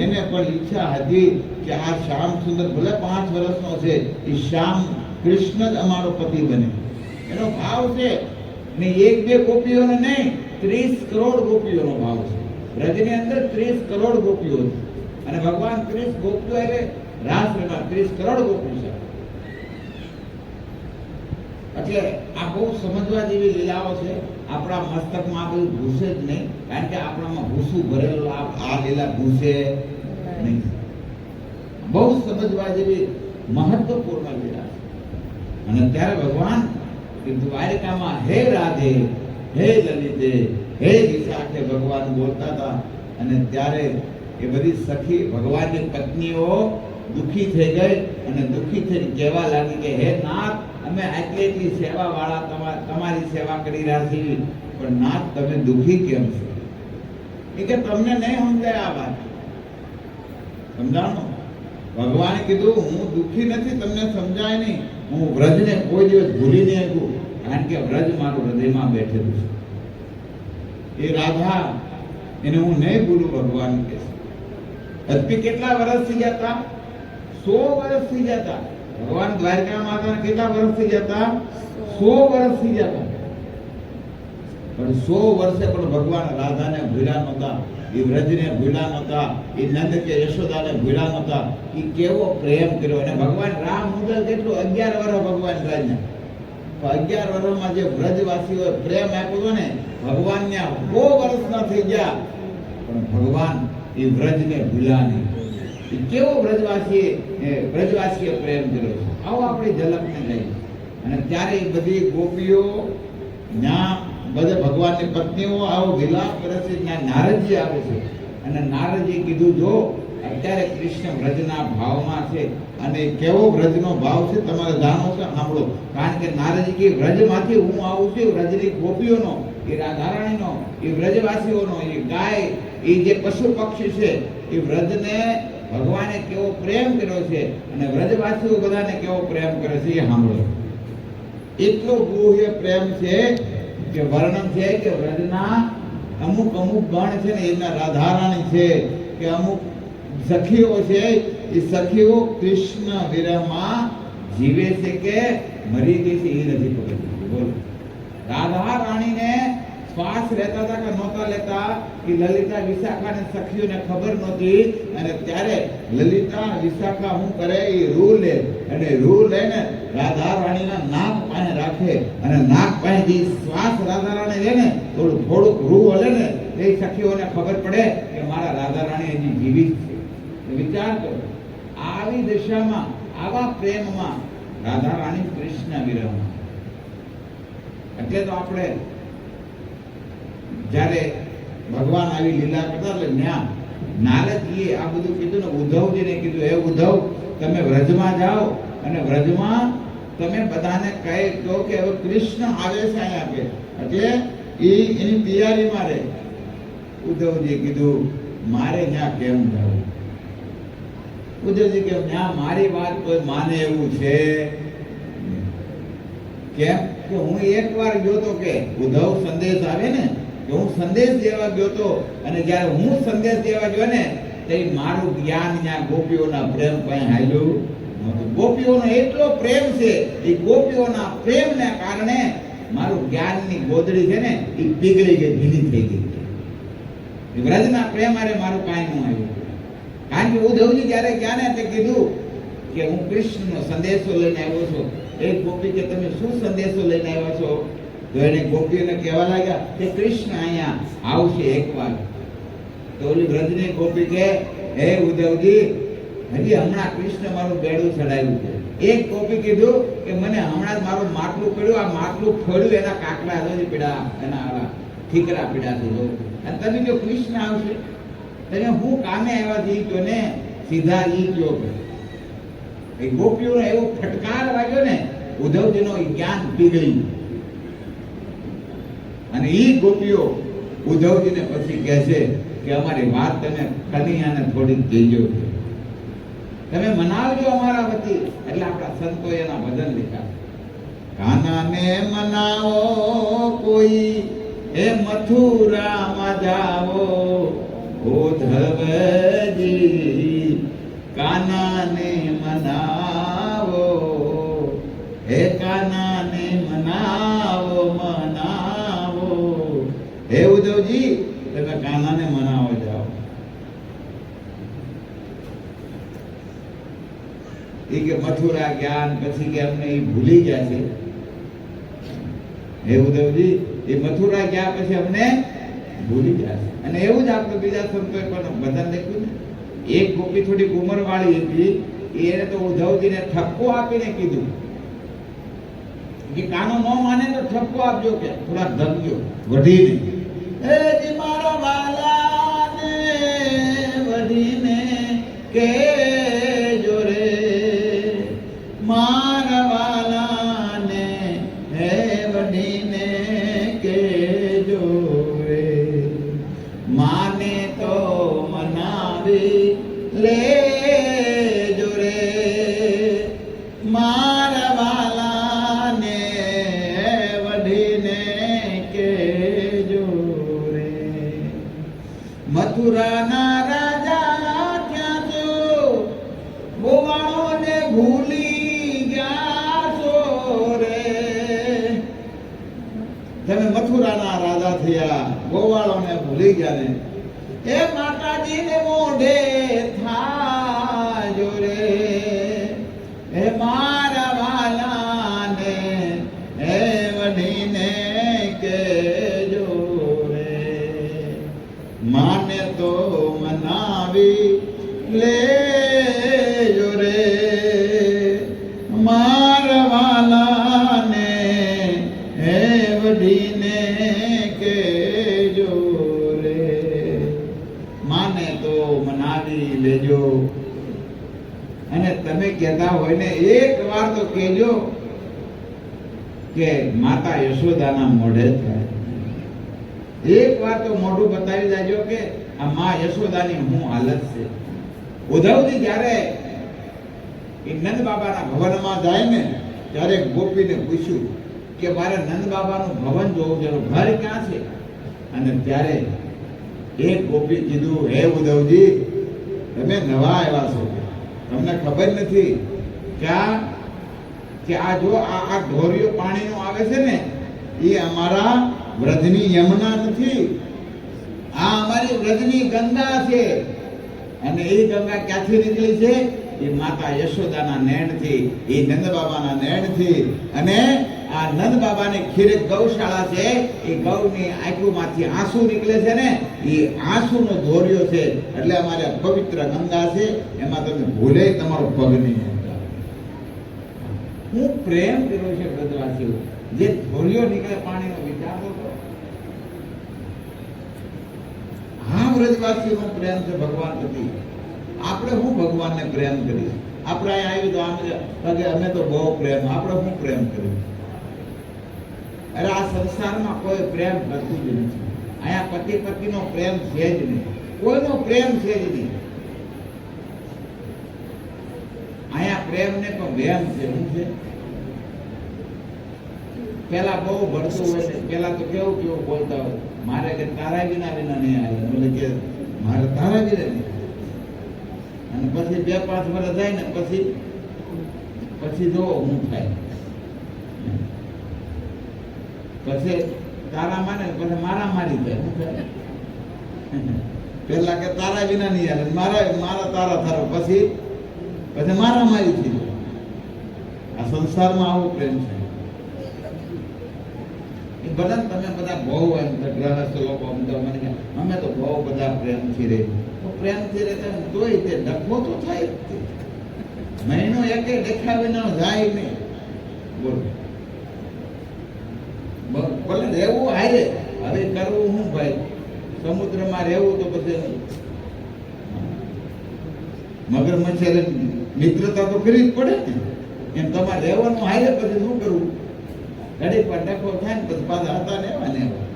એને પણ ઈચ્છા હતી કે આ શ્યામ સુંદર ભલે 5 વર્ષનો છે, એ શ્યામ કૃષ્ણ જ અમારો પતિ બને. એનો ભાવ છે. ને 1-2 ગોપીઓને નહીં, 30 કરોડ ગોપીઓનો ભાવ છે. વ્રજની અંદર 30 કરોડ ગોપીઓ છે. અને ભગવાન 30 ગોપીઓ એટલે રાસ રમા 30 કરોડ ગોપીઓ છે. એટલે આ બહુ સમજવા જેવી લીલાઓ છે. આપણા મસ્તકમાં બધું ઘૂસે જ નહીં, કારણ કે આપણામાં ભૂસું ભરેલું આ લીલા ઘૂસે નહીં. બહુ સમજવા જેવી મહત્વપૂર્ણ લીલા છે. અને ત્યારે ભગવાન દ્વારિકામાં હે રાધે, હે લલિતે, હે વિશાખે ભગવાન બોલતા હતા. અને ત્યારે એ બધી સખી ભગવાનની પત્નીઓ દુઃખી થઈ ગઈ અને દુઃખી થઈને કહેવા લાગી કે હે નાથ, અમે આટલી સેવા વાળા તમારી સેવા કરી રહ્યા છીએ, પણ નાથ તમે દુઃખી કેમ છો? એ કે તમને નહીં સમજાય આ વાત. સમજાણો? ભગવાને કીધું હું દુઃખી નથી, તમને સમજાય નહીં. હું વ્રજને કોઈ દિવસ ભૂલી નહીં શકું, કારણ કે વ્રજ મારું હૃદયમાં બેઠેલું છે. એ રાધા એને હું નહીં ભૂલું. ભગવાન કે અદપી કેટલા વર્ષ થઈ જતા? 100 વર્ષ થઈ જતા. ભગવાન દ્વારકામાં હતા કેટલા વર્ષ થઈ જતા? 100 વર્ષ થઈ જતા. પણ 100 વર્ષે પણ ભગવાન રાધાને ભૂલ્યા નહોતા, એ વ્રજને ભૂલ્યા નહોતા, એ નંદ કે યશોદાને ભૂલ્યા નહોતા. એ કેવો પ્રેમ કર્યો. અને ભગવાન રામ મુદલ કેટલું 11 વર્ષ ભગવાન રાજ્યા. 11 વર્ષમાં જે વ્રજવાસીઓએ પ્રેમ આપ્યો હતો ને, ભગવાનને બહુ વર્ષના થઈ ગયા, પણ ભગવાન એ વ્રજને ભૂલ્યા નહીં. એ કેવો વ્રજવાસીએ પ્રેમ કર્યો છે, આવો આપણી ઝલકને લઈ. અને ત્યારે એ બધી ગોપીઓ ત્યાં બધા ભગવાનની પત્નીઓ આવો વિલાપ કરે છે. ત્યાં નારદજી આવે છે અને નારદજી કીધું, જો અત્યારે કૃષ્ણ વ્રજના ભાવમાં છે. અને કેવો વ્રજનો ભાવ છે તમારે જાણો છો, સાંભળો. કારણ કે નારદજી કે વ્રજમાંથી હું આવું છું, વ્રજની ગોપીઓનો, એ રાધારાણીનો, એ વ્રજવાસીઓનો, એ ગાય, એ જે પશુ પક્ષી છે, એ વ્રજને ભગવાને કેવો પ્રેમ કર્યો છે અને વ્રજવાસીઓ બધાને કેવો પ્રેમ કરે છે એ સાંભળો. એટલો ગુહ્ય પ્રેમ છે કે વર્ણન છે કે વ્રજના અમુક ગણ છે ને એના રાધારાણી છે, કે અમુક સખીઓ છે, એ સખીઓ કૃષ્ણ વિરહમાં જીવે છે કે મરી ગઈ છે એ નથી ખબર. બોલો, રાધા રાણીને શ્વાસ લેતા હતા કે નહોતા લેતા એ લલિતા વિશાખા ને સખીઓને ખબર નહોતી. અને ત્યારે લલિતા વિશાખા શું કરે, એ રૂ લે અને રૂ લઈને રાધા રાણીના નાક પાસે રાખે અને નાક પાસે જે શ્વાસ રાધા રાણી લે ને થોડુંક રૂ હલે ને એ સખીઓને ખબર પડે કે મારા રાધા રાણી હજી જીવિત છે. વિચાર કરો, આવી દશામાં, આવા પ્રેમમાં રાધા રાણી કૃષ્ણ વિરહમાં. એટલે તો આપણે જ્યારે ભગવાન આવી લીલા કરતા એટલે ન્યા નારદજીએ આ બધું કીધું ને ઉદ્ધવજીને કીધું, હે ઉદ્ધવ, તમે વ્રજમાં જાઓ અને વ્રજમાં તમે બધાને કહી દો કે હવે કૃષ્ણ આવે છે અહીંયા કે, એટલે એની તૈયારીમાં રહે. ઉદ્ધવજીએ કીધું, મારે ત્યાં કેમ જવું? ઉદ્ધવજી કે ત્યાં મારી વાત કોઈ માને એવું છે? કેમ કે હું એકવાર ગયો તો, કે ઉદ્ધવ સંદેશ આવે ને, કે હું સંદેશ દેવા ગયો તો, અને જ્યારે હું સંદેશ દેવા ગયો ને તે મારું જ્ઞાન ત્યાં ગોપીઓના પ્રેમ પાસે હાલ્યું નહોતું. ગોપીઓનો એટલો પ્રેમ છે, એ ગોપીઓના પ્રેમને કારણે મારું જ્ઞાનની ગોદડી છે ને એ પીગળી ગઈ, ભીની થઈ ગઈ. વ્રજના પ્રેમ આરે મારું કાંઈ ન આવ્યું. કારણ કે ઉદ્ધવજી જ્યારે ગયા ને તે કીધું કે હું કૃષ્ણનો સંદેશો લઈને આવ્યો છું. એક ગોપી કે તમે શું સંદેશો લઈને આવ્યા છો? તો એને ગોપીઓને કહેવા લાગ્યા કે કૃષ્ણ અહીંયા આવશે એકવાર. તો ઓલી વ્રજની ગોપી કે, હે ઉદ્ધવજી, હજી હમણાં કૃષ્ણ મારું બેડું ચડાવ્યું છે. એક ગોપી કીધું કે મને હમણાં જ મારું માટલું પડ્યું, આ માટલું ખોલ્યું, એના કાકડા હજી પીડા, એના આવા ઠીકરા પીડા છે. અને તમે જો કૃષ્ણ આવશે, તમે હું કામે આવ્યા છે ઈ ને સીધા ઈ કયો. એ ગોપીઓનો એવો ફટકાર વાગ્યો ને, ઉદ્ધવજીનો જ્ઞાન પીગળી. અને ઈ ગોપીઓ ઉદ્ધવજીને પછી કહે છે કે અમારી વાત તમે કનૈયાને થોડીક કહેજો, તમે મનાવજો અમારા વતી. એટલે આપણા સંતોએ એના ભજન લીધા. કાનાને મનાવો કોઈ, એ મથુરામાં જાવો, ઉદ્ધવજી કાનાને મનાવો, હે કાનાને મનાવો, મનાવો. હે ઉદ્ધવજી, તમે કાનાને મનાવો જાઓ. એ કે મથુરા જ્ઞાન પછી કે અમને એ ભૂલી ગયા છે. હે ઉદ્ધવજી, એ મથુરા ગયા પછી અમને ભૂલી ગયા છે. અને એવું જ આપણે બીજા સંતોએ પણ ભજન લખ્યું ને. એક ગોપી થોડી ઉંમર વાળી હતી, એને તો ઉદ્ધવજીને ઠપકો આપીને કીધું કે કાનો ન માને તો ઠપકો આપજો, કે થોડા ધમજો વઢીને, એ જી મારા વાલાને વઢીને કે જોરે, મારા વાલાને હે વઢીને કે જોરે, માને તો મનાવી લે જોરે, મારા વાલાને વઢીને કે જોરે. મથુરાના રાજા ક્યાં છો, ગોવાળોને ભૂલી ગયા છો રે. તમે મથુરાના રાજા થયા, ગોવાળોને ભૂલી ગયા ને. એ માતાજીને મોઢે થાજો રે, હે મારા વાલાને હે મેલડીને કેજો રે, માને તો મનાવી લેજો. અને તમે કહેતા હોય ને એક વાર તો કહેજો કે માતા યશોદાના મોઢે થાય. એક વાર તો મોઢું બતાવી દેજો કે આ માં યશોદાની શું હાલત છે. ઉદ્ધવજી જ્યારે એ નંદ બાબાના ભવનમાં જાય ને ત્યારે ગોપીને પૂછ્યું કે મારે નંદ બાબાનું ભવન જોવું છે, ઘર ક્યાં છે? અને ત્યારે એક ગોપી કીધું, હે ઉદ્ધવજી, તમે નવા આવ્યા છો, તમને ખબર નથી કે આ જો આ ઢોરિયો પાણીનો આવે છે ને એ અમારા વ્રજની યમુના નથી, આ અમારી વ્રજની ગંગા છે. અને એ ગંગા ક્યાંથી નીકળી છે? એ માતા યશોદાના નેણથી, એ નંદ બાબાના નેણથી. અને આ નંદ બાબાની ખીરે ગૌશાળા છે, એ ગૌની આંખોમાંથી આંસુ નીકળે છે ને એ આંસુનો ધોર્યો છે. એટલે અમારે પવિત્ર ગંગા છે, એમાં તમે ભૂલે તમારો પગ નહીં મૂકતા. હું પ્રેમ કર્યો છે બ્રજવાસીઓ, જે ધોર્યો નીકળે પાણીનો વિચાર કરો. હા, બ્રજવાસીઓનો પ્રેમ છે ભગવાન પ્રતિ. આપણે હું ભગવાનને પ્રેમ કરીએ? આપણે અહીંયા આવી તો અમે તો બહુ પ્રેમ, આપણે શું પ્રેમ કર્યું? અરે આ સંસારમાં કોઈ પ્રેમ કરતું જ નથી. અહીંયા પતિ પત્નીનો પ્રેમ છે જ નહીં, કોઈનો પ્રેમ છે જ નહીં. અહીંયા પ્રેમ ને પણ વેમ છે. શું છે? પેલા બહુ ભરતું હોય છે, પેલા તો કેવું કેવું બોલતા હોય, મારે કે તારા વિના નહીં આવે, એટલે કે મારે તારા વિના નહીં. અને પછી 2-5 વર્ષ જાય ને પછી જો હું થાય, પછી તારા માને પછી મારા મારી જાય. શું થાય? પેલા કે તારા વિના નહીં આવે, મારા તારા થારો, પછી મારા મારી થઈ જાય. આ સંસારમાં આવો પ્રેમ છે. ભલે તમે બધા બહુ એમ ગ્રહસ્થ લોકો અમે તો બહુ બધા પ્રેમથી રહે, તો પ્રેમથી રહે તોય તે ડખો તો થાય જ. મહિનો એકે દેખાવીને જાય નહીં. બોલો, ભલે રહેવું હારે, હવે કરવું શું ભાઈ? સમુદ્રમાં રહેવું તો પછી મગરમચ્છ મિત્રતા તો કરવી જ પડે ને. એમ તમારે રહેવાનું હારે, પછી શું કરવું? ઘડી પર ડખો થાય ને પછી પાછા હતા ને એવા ને એવા.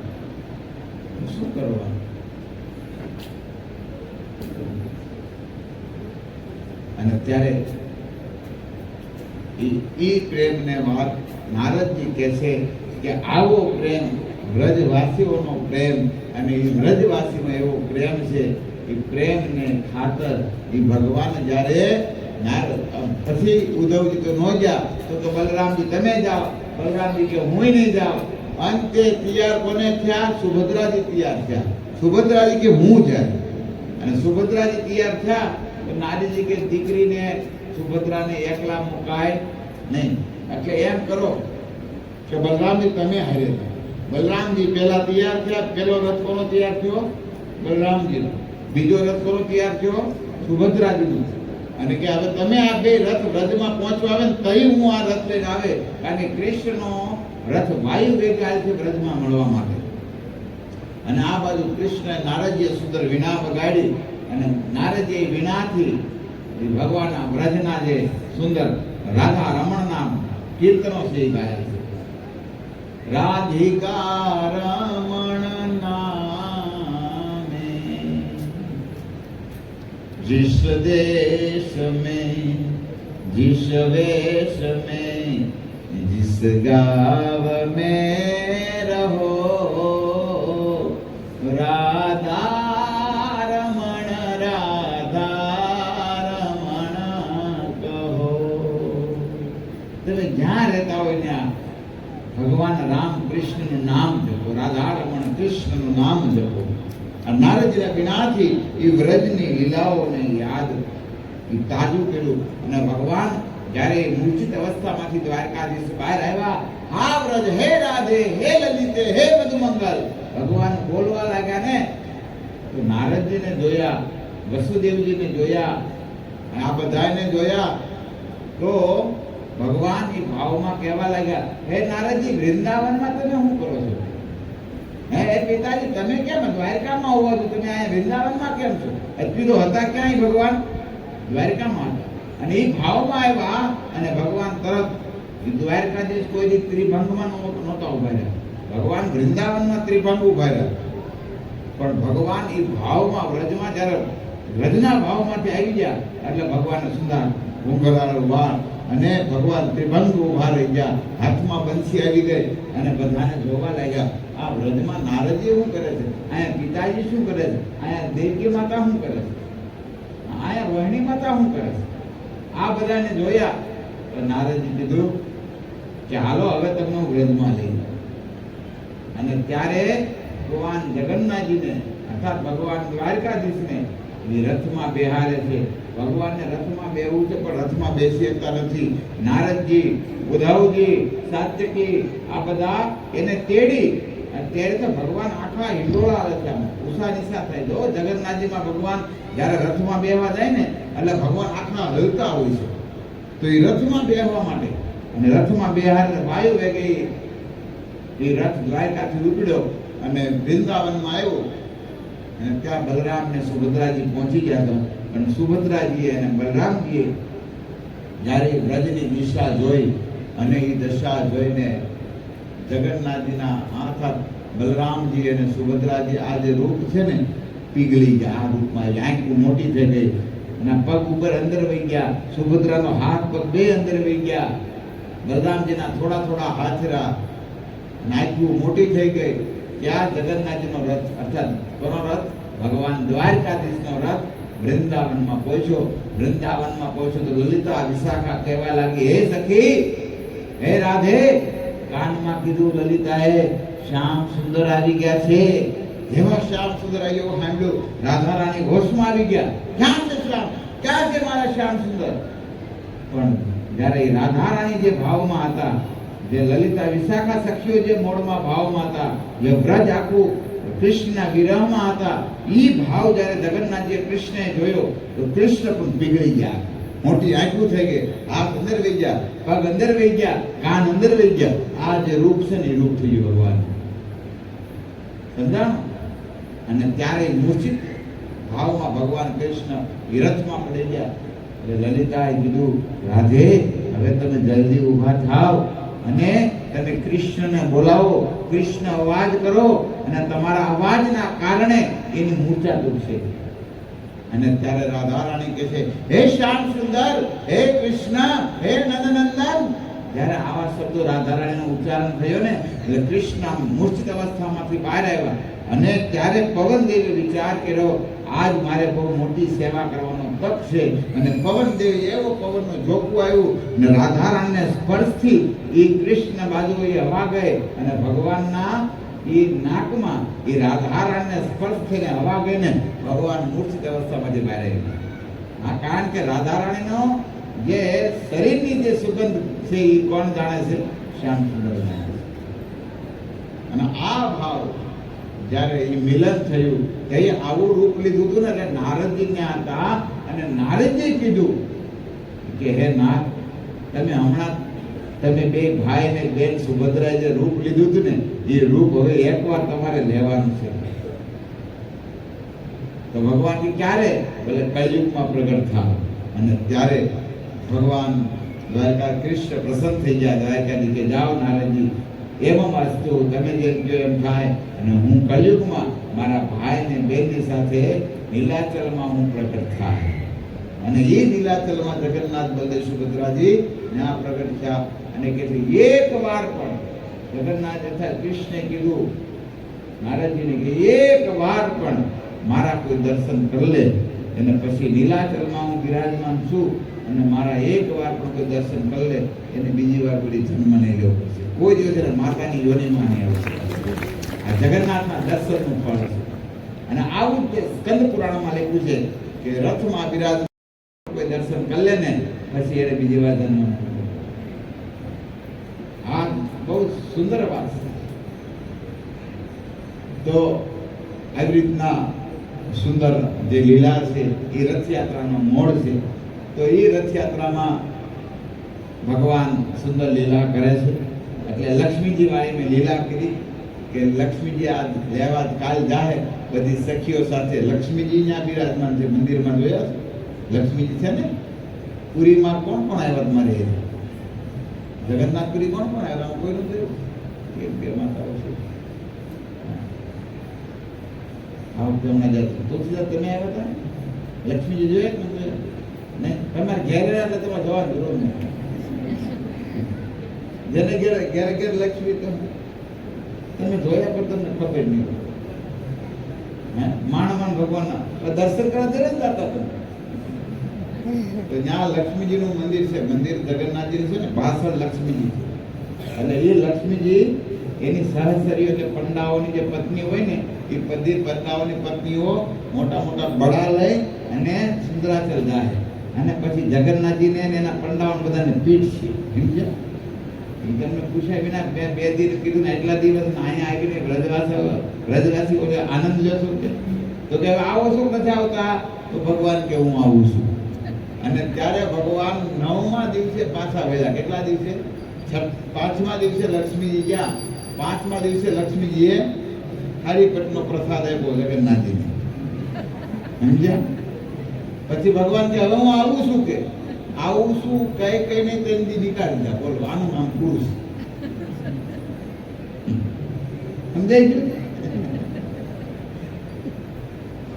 શું કરવાનું? અને ત્યારે એ પ્રેમને વાત નારદજી કહે છે કે આવો પ્રેમ વ્રજવાસીઓનો પ્રેમ, અને એ વ્રજવાસીનો એવો પ્રેમ છે. એ પ્રેમને ખાતર એ ભગવાન જ્યારે પછી ઉદ્ધવજી તો ન જા તો બલરામજી તમે જાઓ. બલરામજી કે હું નહીં જાઉં. અંતે તૈયાર કોને થયા? સુભદ્રાજી તૈયાર થયા. સુભદ્રાજી કે હું જાય. અને સુભદ્રાજી તૈયાર થયા તો નારીજી કે દીકરીને સુભદ્રાને એકલા મુકાય નહીં. એટલે એમ કરો કે બલરામજી તમે હારે થાઓ. બલરામજી પહેલા તૈયાર થયા. પહેલો રથ કોનો તૈયાર થયો? બલરામજીનો. બીજો રથ કોનો તૈયાર થયો? સુભદ્રાજીનો. અને કે હવે તમે આ બે રથ વ્રજમાં પહોંચવા આવે ને તઈ હું આ રથ લઈને આવે, કારણ કે કૃષ્ણનો રથ વાયુ વેગે આવે છે વ્રજમાં મળવા માટે. અને આ બાજુ કૃષ્ણ નારદજીએ સુંદર વીણા વગાડી, અને નારદજીએ વીણાથી ભગવાનના વ્રજના જે સુંદર રાધા રમણના કીર્તનો છે એ ગાયા છે. રાધિકા રમણ નામે जिस देश में जिस वेश में जिस गाँव में रहो राधा रमण કહો. તમે જ્યાં રહેતા હોય ત્યાં ભગવાન રામ કૃષ્ણનું નામ જપો, રાધા રમણ કૃષ્ણનું નામ જપો. નારદજીના વિનાથી એ વ્રજની લીલાઓને યાદ તાજું કર્યું. અને ભગવાન જ્યારે મૂર્છિત અવસ્થામાંથી દ્વારકાધીશ બહાર આવ્યા, હા વ્રજ હે રાધે હે લલિતે હે મધુમંગલ, ભગવાન બોલવા લાગ્યા ને તો નારદજીને જોયા, વસુદેવજીને જોયા, આ બધાને જોયા તો ભગવાન એ ભાવમાં કહેવા લાગ્યા, હે નારદજી વૃંદાવનમાં તમે શું કરો છો? હે પિતાજી તમે કેમ દ્વારકામાં હોવા છો, તમે અહીંયા વૃંદાવનમાં કેમ છો? અત્યારે તો હતા ક્યાંય ભગવાન? દ્વારકામાં હતા. અને એ ભાવમાં આવ્યા અને ભગવાન તરત દ્વારકાધીશ કોઈ દી ત્રિભંગમાં નહોતા ઉભા રહ્યા. ભગવાન વૃંદાવનમાં ત્રિભંગ ઉભા રહ્યા. પણ ભગવાન એ ભાવમાં વ્રજમાં જ્યારે વ્રજના ભાવમાંથી આવી ગયા એટલે ભગવાન સુંદર ઘૂંઘરાળો વાળ અને ભગવાન ત્રિભંગ ઉભા રહી ગયા. હાથમાં બંસી આવી ગઈ અને બધાને જોવા લાગ્યા. આ વ્રજમાં નારદજી શું કરે છે? અહીંયા પિતાજી શું કરે છે? અહીંયા દેવકી માતા શું કરે છે? અહીંયા રોહિણી માતા શું કરે છે? આ બધાને જોયા તો નારદજી કીધું કે હાલો હવે તમને હું વ્રજમાં લઈ જાઉં. અને ત્યારે ભગવાન જગન્નાથજીને અર્થાત ભગવાન દ્વારકાધીશને રથમાં બેહારે છે. ભગવાનને રથમાં બેહવું છે પણ રથમાં બેસી શકતા નથી. નારદજી, ઉદ્ધવજી, સાત્યકી આ બધા એને તેડી ત્યારે તો ભગવાન આખા હિંડોળા આવે છે. ઉષા નિશા થાય. જો જગન્નાથજીમાં ભગવાન જ્યારે રથમાં બેહવા જાય ને એટલે ભગવાન આખા હલતા હોય છે. તો એ રથમાં બેહવા માટે અને રથમાં બેહારે વાયુ વેગે એ રથ દ્વારકાથી ઉપડ્યો અને વૃંદાવનમાં આવ્યો. અને ત્યાં બલરામ ને સુભદ્રાજી પહોંચી ગયા હતા. અને સુભદ્રાજીએ અને બલરામજીએ જ્યારે વ્રજની દિશા જોઈ અને એ દશા જોઈને જગન્નાથજીના અર્થાત બલરામજી અને સુભદ્રાજી આ જે રૂપ છે ને પીગળી ગયા. આ રૂપમાં આંખો મોટી થઈ ગઈ અને પગ ઉપર અંદર વહી ગયા. સુભદ્રાનો હાથ પગ બે અંદર વહી ગયા. બલરામજીના થોડા થોડા હાથ રહ્યા. આંખો મોટી થઈ ગઈ. ત્યાં જગન્નાથજીનો રથ અર્થાત કોનો રથ? ભગવાન દ્વારકાધીશનો રથ વૃંદાવનમાં પહોંચ્યો. વૃંદાવનમાં પહોંચ્યો તો લલિતા વિશાખા કહેવા લાગી, હે સખી, હે રાધે. કાનમાં કીધું લલિતાએ, શ્યામ સુંદર આવી ગયા છે. જેવા શ્યામ સુંદર આવ્યો સાંભળ્યું રાધા રાણી હોશમાં આવી ગયા. ક્યાં છે શ્યામ? ક્યાં છે મારા શ્યામ સુંદર? પણ જ્યારે રાધા રાણી જે ભાવમાં હતા, જે લલિતા વિશાખા સખીઓ જે મોડમાં ભાવમાં હતા, જે વ્રજ આખું કૃષ્ણના વિરહમાં હતા, ઈ ભાવ જ્યારે જગન્નાથજીએ કૃષ્ણએ જોયો તો કૃષ્ણ પણ પીગળી ગયા. મોટી આંખો થઈ ગઈ. હાથ અંદર વહી ગયા, પગ અંદર વહી ગયા, કાન અંદર વહી ગયા. આ જે રૂપ છે ને એ રૂપ થઈ ગયું ભગવાન. સમજાણું? અને ત્યારે મૂર્છિત ભાવમાં ભગવાન કૃષ્ણ રથમાં પડી ગયા. એટલે લલિતાએ કીધું, રાધે હવે તમે જલ્દી ઊભા થાવ અને તમે કૃષ્ણને બોલાવો, કૃષ્ણ અવાજ કરો અને તમારા અવાજના કારણે એની મૂર્છા તૂટશે. અને ત્યારે રાધા રાણી કહે છે, હે શ્યામ સુંદર, હે કૃષ્ણ, હે નંદનંદન. જ્યારે આવા શબ્દો રાધા રાણીનું ઉચ્ચારણ થયો ને એટલે કૃષ્ણ મૂર્છિત અવસ્થામાંથી બહાર આવ્યા. અને ત્યારે પવનદેવે વિચાર કર્યો, આજ મારે બહુ મોટી સેવા કરવાનો તક છે. અને પવનદેવ એવો પવનનો ઝોકું આવ્યું અને રાધા રાણીને સ્પર્શથી એ કૃષ્ણ બાજુ એ હવા ગઈ અને ભગવાનના એ નાકમાં એ રાધા રાણીને સ્પર્શ થઈને હવા ગઈને ભગવાન મૂર્છિત અવસ્થામાંથી બહાર આવ્યા. આ કારણ કે રાધા રાણીનો જે શરીરની જે સુગંધ છે એ કોણ જાણે છે? શ્યામ સુંદર જાણે છે. અને આ ભાવ જ્યારે એ મિલન થયું ત્યારે આવું રૂપ લીધું હતું ને એટલે નારદજી ત્યાં હતા અને નારદજી કીધું કે હે નાથ, તમે હમણાં તમે બે ભાઈ ને બેન સુભદ્રાએ જે રૂપ લીધું હતું ને એ રૂપ હવે એકવાર તમારે લેવાનું છે. તો ભગવાન કે ક્યારે? બોલે કલયુગમાં પ્રગટ થાવ. અને ત્યારે ભગવાન દ્વારકા કૃષ્ણ પ્રસન્ન થઈ ગયા. દ્વારકાજી કે જાઓ નારદજી, એમાં વાસ્તુ તમે જે કહો એમ થાય અને હું કલયુગમાં મારા ભાઈ ને બેનની સાથે નીલાચલમાં હું પ્રગટ થાય. અને એ નીલાચલમાં જગન્નાથ બલદેવ સુભદ્રાજી ત્યાં પ્રગટ થયા. અને કે એક વાર પણ જગન્નાથ તથા કૃષ્ણે કીધું નારદજીને કે એક વાર પણ મારા કોઈ દર્શન કરી લે અને પછી નીલાચલમાં હું બિરાજમાન છું અને મારા એક વાર પણ કોઈ દર્શન કરી લે એને બીજી વાર કોઈ જન્મ નહીં લેવો પડશે. કોઈ દિવસ માતાની યોનિમાં નહીં આવશે. આ જગન્નાથના દર્શનનું ફળ છે. અને આવું જે સ્કંદ પુરાણમાં લખ્યું છે કે રથમાં બિરાજ કોઈ દર્શન કરી લે ને પછી એને બીજી વાર જન્મ નહીં. આ બહુ સુંદર વાત છે. તો આવી રીતના સુંદર જે લીલા છે એ રથયાત્રાનો મોડ છે. તો એ રથયાત્રામાં ભગવાન સુંદર લીલા કરે છે. એટલે લક્ષ્મીજી વાળી મેં લીલા કરી કે લક્ષ્મીજી આ લેવા કાલ જાય બધી સખીઓ સાથે. લક્ષ્મીજી ત્યાં બિરાજમાન છે મંદિરમાં, જોયા છે લક્ષ્મીજી છે ને. પુરીમાં કોણ કોણ આવ્યા તમારે? જગન્નાથપુરી કોણ કોણ આવ્યા? કોઈનું જોયું? એક બે માતાઓ છે. આ વખતે હમણાં જતો તુલસીદાસ તમે આવ્યા હતા? લક્ષ્મીજી જોયા કે નથી જોયા? નહીં, તમારે ઘેરે રહ્યા હતા, તમારે જવા જરૂર નહીં. જેને ઘેર ઘેર ઘેર લક્ષ્મી તમે જોયા પણ તમને ખબર નહીં. માણ ભગવાનના દર્શન કરવા જરા જ જતા તમે. તો ત્યાં લક્ષ્મીજીનું મંદિર છે. મંદિર જગન્નાથજીનું છે ને, ભાષણ લક્ષ્મીજી. એટલે એ લક્ષ્મીજી એની સહચરીઓ એટલે પંડાઓની જે પત્ની હોય ને, એ પંડાઓની પત્નીઓ મોટા મોટા બળા લઈ અને સુંદરાચલ જાય અને પછી જગન્નાથજીને એના પંડાઓને બધાને પીઠશે. સમજ્યા? તમને પૂછાય વિના બે દિન કીધું ને, એટલા દિવસ અહીંયા આવીને વ્રજવાસી ઓલે આનંદ લેશો કે? તો કે આવો છો નથી આવતા? તો ભગવાન કે હું આવું છું. અને ત્યારે ભગવાન 9મા દિવસે પાછા વળ્યા. કેટલા દિવસે? 5મા દિવસે લક્ષ્મીજી ગયા. 5મા દિવસે લક્ષ્મીજીએ હરિપટનો પ્રસાદ આપ્યો જગન્નાથજીને. સમજ્યા? પછી ભગવાન કે હવે હું આવું છું કે આવું શું કઈ કઈ નહીં તેની નીકાળી દે. બોલો, આનું નામ પુરુષ. સમજાય ગયું?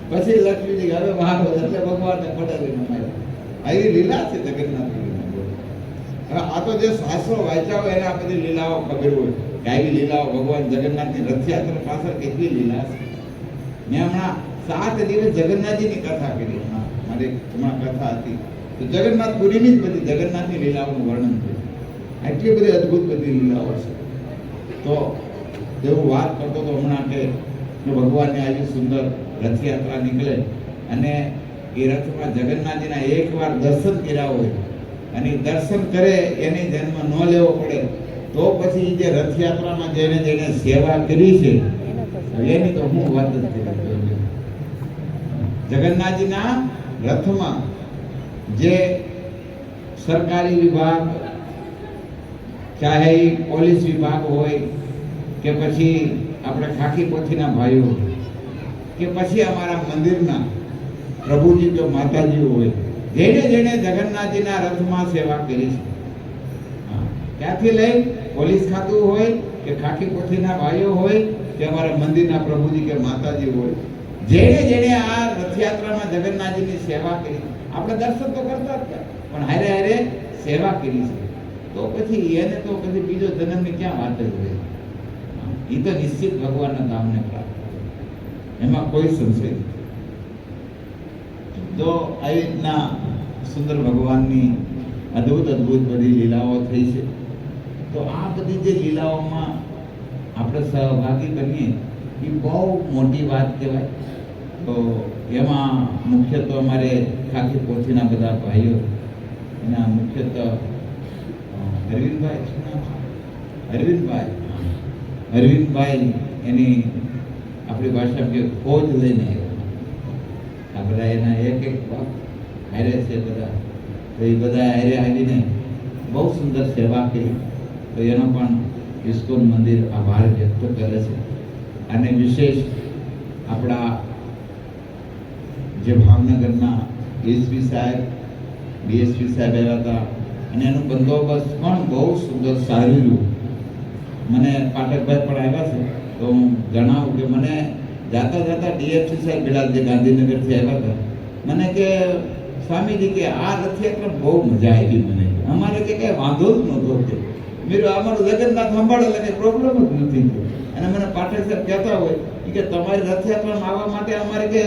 પછી લક્ષ્મીજી હવે બહાર એટલે ભગવાનને પડાવીને માર્યા. આવી લીલા છે જગન્નાથપુરીમાં. હવે આ તો જે શાસ્ત્રો વાંચ્યા હોય એને આ બધી લીલાઓ ખબર હોય કે આવી લીલાઓ ભગવાન જગન્નાથની રથયાત્રા પાછળ કેટલી લીલા છે. મેં હમણાં 7 દિવસ જગન્નાથજીની કથા કરી. મારી હમણાં કથા હતી તો જગન્નાથપુરીની જ બધી જગન્નાથની લીલાઓનું વર્ણન થયું. આટલી બધી અદભુત બધી લીલાઓ છે. તો જેવું વાત કરતો તો હમણાં કે ભગવાનની આવી સુંદર રથયાત્રા નીકળે અને એ રથમાં જગન્નાથજીના એકવાર દર્શન કર્યા હોય અને દર્શન કરે એને જન્મ ન લેવો પડે તો પછી જે રથયાત્રામાં જેને જેને સેવા કરી છે એની તો હું વાત જ કરી. જગન્નાથજીના રથમાં જે સરકારી વિભાગ, ચાહે પોલીસ વિભાગ હોય કે પછી આપણે ખાખી પોથીના ભાઈઓ કે પછી અમારા મંદિરના પ્રભુજી કે માતાજી હોય, જેને જેને જગન્નાથજીના રથમાં સેવા કરી છે, ત્યાંથી લઈ પોલીસ ખાતું હોય કે ખાખી પોથીના ભાઈઓ હોય કે અમારા મંદિરના પ્રભુજી કે માતાજી હોય, જેને જેને આ રથયાત્રામાં જગન્નાથજીની સેવા કરી, આપણે દર્શન તો કરતા જ પણ હારે હારે સેવા કરી છે, તો પછી એને તો પછી બીજો જન્મની ક્યાં વાત જ હોય. એ તો નિશ્ચિત ભગવાનના ધામને પ્રાપ્ત, એમાં કોઈ સંશય નથી. તો આ રીતના સુંદર ભગવાનની અદ્ભુત અદ્ભુત બધી લીલાઓ થઈ છે. તો આ બધી જે લીલાઓમાં આપણે સહભાગી બનીએ એ બહુ મોટી વાત કહેવાય. તો એમાં મુખ્ય તો અમારે ખાખી પોથીના બધા ભાઈઓ, એના મુખ્ય તો અરવિંદભાઈ એની આપણી ભાષામાં કે ફોજ લઈને આવ્યા. આ બધા એના એક એક હારે છે બધા, તો એ બધા હારે આવીને બહુ સુંદર સેવા કરી. તો એનો પણ ઇસ્કોન મંદિર આભાર વ્યક્ત કરે છે. અને વિશેષ આપણા જે ભાવનગરના એસપી સાહેબ, ડીએસપી સાહેબ આવ્યા હતા અને એનું બંદોબસ્ત પણ બહુ સુંદર સારું રહ્યું. મને પાઠકભાઈ પણ આવ્યા છે તો હું જણાવું કે મને જાતા જાતા ડીએસપી સાહેબ પેલા જે ગાંધીનગરથી આવ્યા હતા, મને કે સ્વામીજી કે આ રથયાત્રા બહુ મજા આવી, મને અમારે કે કઈ વાંધો જ નહોતો કે મેરું અમારું જગન્નાથ સંભાળે એટલે કંઈ પ્રોબ્લેમ જ નથી. અને મને પાઠક સાહેબ કહેતા હોય કે તમારી રથયાત્રામાં આવવા માટે અમારે કે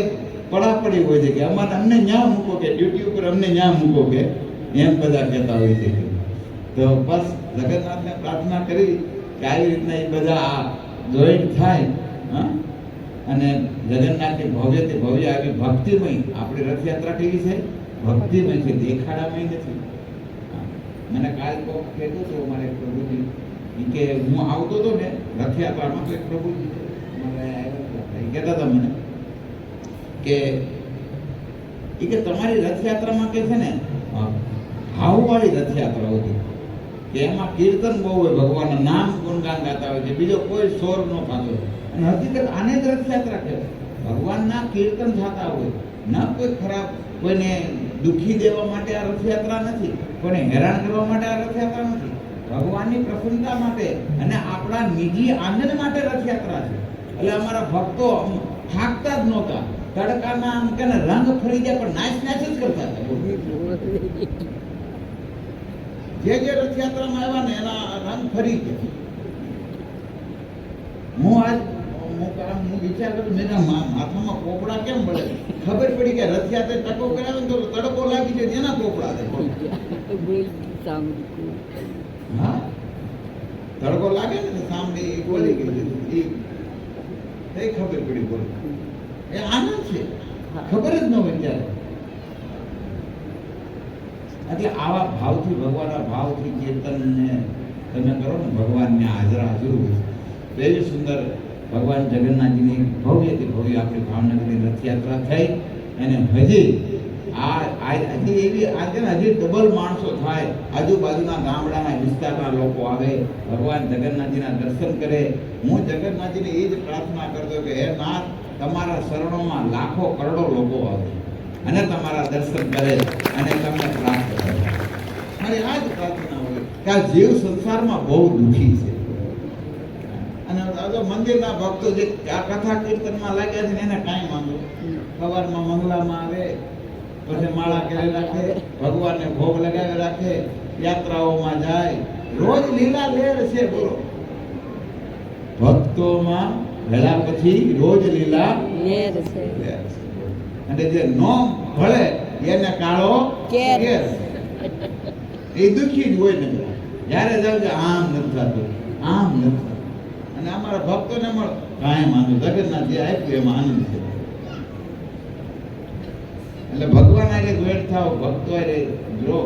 પડાપડી હોય છે કે અમારે અમને ન્યા મૂકો કે ડ્યુટી ઉપર અમને ન્યા મૂકો કે એમ બધા કહેતા હોય છે. તો બસ જગન્નાથને પ્રાર્થના કરી કે આવી રીતના એ બધા જોઈન્ટ થાય. હા, અને જગન્નાથની ભવ્યથી ભવ્ય આવી ભક્તિમય આપણી રથયાત્રા કેવી છે? ભક્તિમય છે, દેખાડામય નથી. મને કાલ કોક કહેતું હતું અમારે પ્રભુજી કે હું આવતો હતો ને રથયાત્રામાં, તો એક પ્રભુજી મને કહેતા હતા મને કે તમારી રથયાત્રામાં કે છે ને હાવવાળી રથયાત્રા હતી, કે એમાં કીર્તન બહુ હોય, ભગવાનના નામ ગુણગાન ગાતા હોય છે, બીજો કોઈ શોર ન થતો હોય. અને હકીકત આને જ રથયાત્રા કહેવાય. ભગવાનના કીર્તન થતા હોય, ન કોઈ ખરાબ, કોઈને દુઃખી દેવા માટે આ રથયાત્રા નથી, કોઈને હેરાન કરવા માટે આ રથયાત્રા નથી. ભગવાનની પ્રસન્નતા માટે અને આપણા નિજી આનંદ માટે રથયાત્રા છે. એટલે અમારા ભક્તો થાકતા જ નહોતા. તડકાના આમ કે રંગ ફરી જાય પણ નાચ નાચ જ કરતા હતા. જે રથયાત્રામાં આવ્યા ને એના રંગ ફરી ગયા. હું વિચાર કરું, મેં માથામાં પોપડા કેમ પડે? ખબર પડી કે રથયાત્રા ટકો કરાવે ને તો તડકો લાગી જાય, એના પોપડા હા, તડકો લાગે ને સામે બોલી ગઈ, એ ખબર પડી. બોલ, એ આનંદ છે, ખબર જ ન હોય ત્યારે. એટલે આવા ભાવથી, ભગવાનના ભાવથી કીર્તનને તમે કરો ને, ભગવાનને હાજરા હાજર હોય. એવી સુંદર ભગવાન જગન્નાથજીની ભવ્યથી ભવ્ય આપણી ભાવનગરની રથયાત્રા થઈ. અને હજી હજી ડબલ માણસો થાય, આજુબાજુના ગામડાના વિસ્તારના લોકો આવે, ભગવાન જગન્નાથજીના દર્શન કરે. હું જગન્નાથજીને એ જ પ્રાર્થના કરતો કે હે નાથ, તમારા શરણોમાં લાખો કરોડો લોકો આવે અને તમારા દર્શન કરે અને તમને પ્રાપ્ત કરે. મારી આ જ પ્રાર્થના હોય કે આ જીવ સંસારમાં બહુ દુઃખી છે. અને મંદિરના ભક્તો જે આ કથા કીર્તનમાં લાગ્યા છે ને એને કાંઈ વાંધો. સવારમાં મંગલામાં આવે, પછી માળા કરી રાખે, ભગવાનને ભોગ લગાવી રાખે, યાત્રાઓમાં જાય, રોજ લીલા લેર છે. બોલો, ભક્તોમાં ભેળા પછી રોજ લીલા લેર છે. અને જે નો ભળે એને કાળો કેર. એ દુઃખી જ હોય ને, જ્યારે જાવ કે આમ નથી થતું, આમ નથી. અને અમારા ભક્તોને મળો, કાંઈ વાંધો, જગન્નાથ જે આપ્યું એમાં આનંદ છે. એટલે ભગવાન આગે દ્વેષ થાવ, ભક્તો આરે જો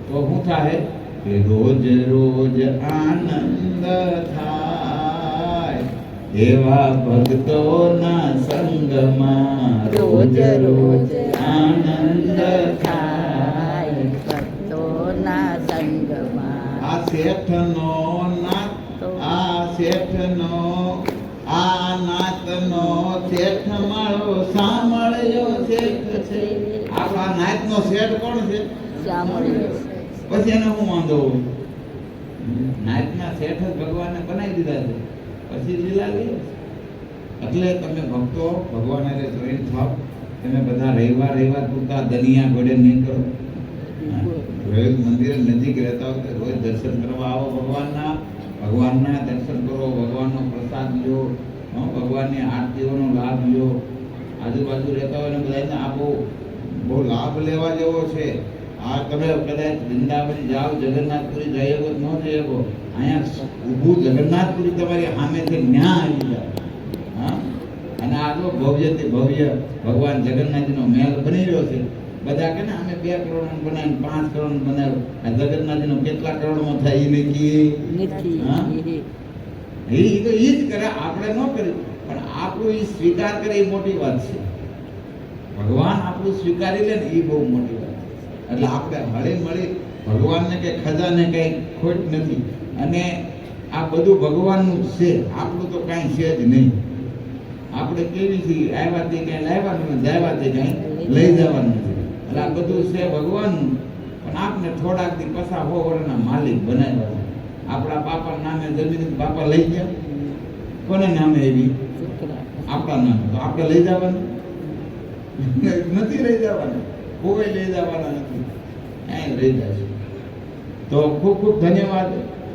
તો શું થાય કે રોજ રોજ આનંદ થાય એવા ભક્તોના સંગમાં. રોજ રોજ આનંદ થાય ભક્તોના સંગમાં. આ શેઠનો નાથ, આ શેઠનો, આ નાથનો શેઠ મારો સાંભળ્યો શેઠ છે. આપણા નાથનો શેઠ કોણ છે? સાંભળ્યો. પછી એને હું વાંધો? નાથના શેઠ જ ભગવાનને બનાવી દીધા છે, પછી લીલા લે. એટલે તમે ભક્તો ભગવાન હારે જોઈન થાવ. તમે બધા રવિવાર પૂરતા દનિયા ઘોડે નહીં કરો. રોજ મંદિર નજીક રહેતા હોય તો રોજ દર્શન કરવા આવો ભગવાનના. ભગવાનના દર્શન કરો, ભગવાનનો પ્રસાદ લો, ભગવાનની આરતીઓનો લાભ લો. આજુબાજુ રહેતા હોય ને બધાને આ બહુ લાભ લેવા જેવો છે. આ તમે કદાચ વૃંદાવન જાઓ, જગન્નાથપુરી જઈ શકો ન જઈ શકો, અહીંયા ઊભું જગન્નાથપુરી તમારી સામેથી ન્યા આવી જાય. હા, અને આ તો ભવ્યથી ભવ્ય ભગવાન જગન્નાથજીનો મહેલ બની રહ્યો છે. બધા કે ને અમે 2 કરોડ બનાવીને 5 કરોડ બનાવ્યો, આ જગન્નાથજીનો કેટલા કરોડમાં થાય એ નથી. એ તો એ જ કરે, આપણે ન કરી. પણ આપણું એ સ્વીકાર કરે એ મોટી વાત છે. ભગવાન આપણું સ્વીકારી લે ને એ બહુ મોટી વાત છે. એટલે આપણે મળી ભગવાનને કે ખજાને કઈ ખોટ નથી. અને આ બધું ભગવાનનું છે, આપણું તો કાંઈ છે જ નહીં. આપણે કેવી છીએ, આવ્યાથી કઈ લાવવાનું, જવાથી કઈ લઈ જવાનું નથી. એટલે આ બધું છે ભગવાનનું. પણ આપને થોડાક દી પછા 100 વર્ષના માલિક બનાવ્યા. આપણા બાપા નામે જમીન બાપા લઈ ગયા, કોને નામે એવી? આપણા નામે. તો આપણે લઈ જવાનું નથી, લઈ જવાનું કોઈ લઈ જવાના નથી, ક્યાંય લઈ જશે. તો ખૂબ ખૂબ ધન્યવાદ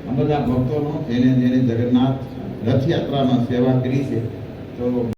આ બધા ભક્તોનો, જેને જગન્નાથ રથયાત્રામાં સેવા કરી છે. તો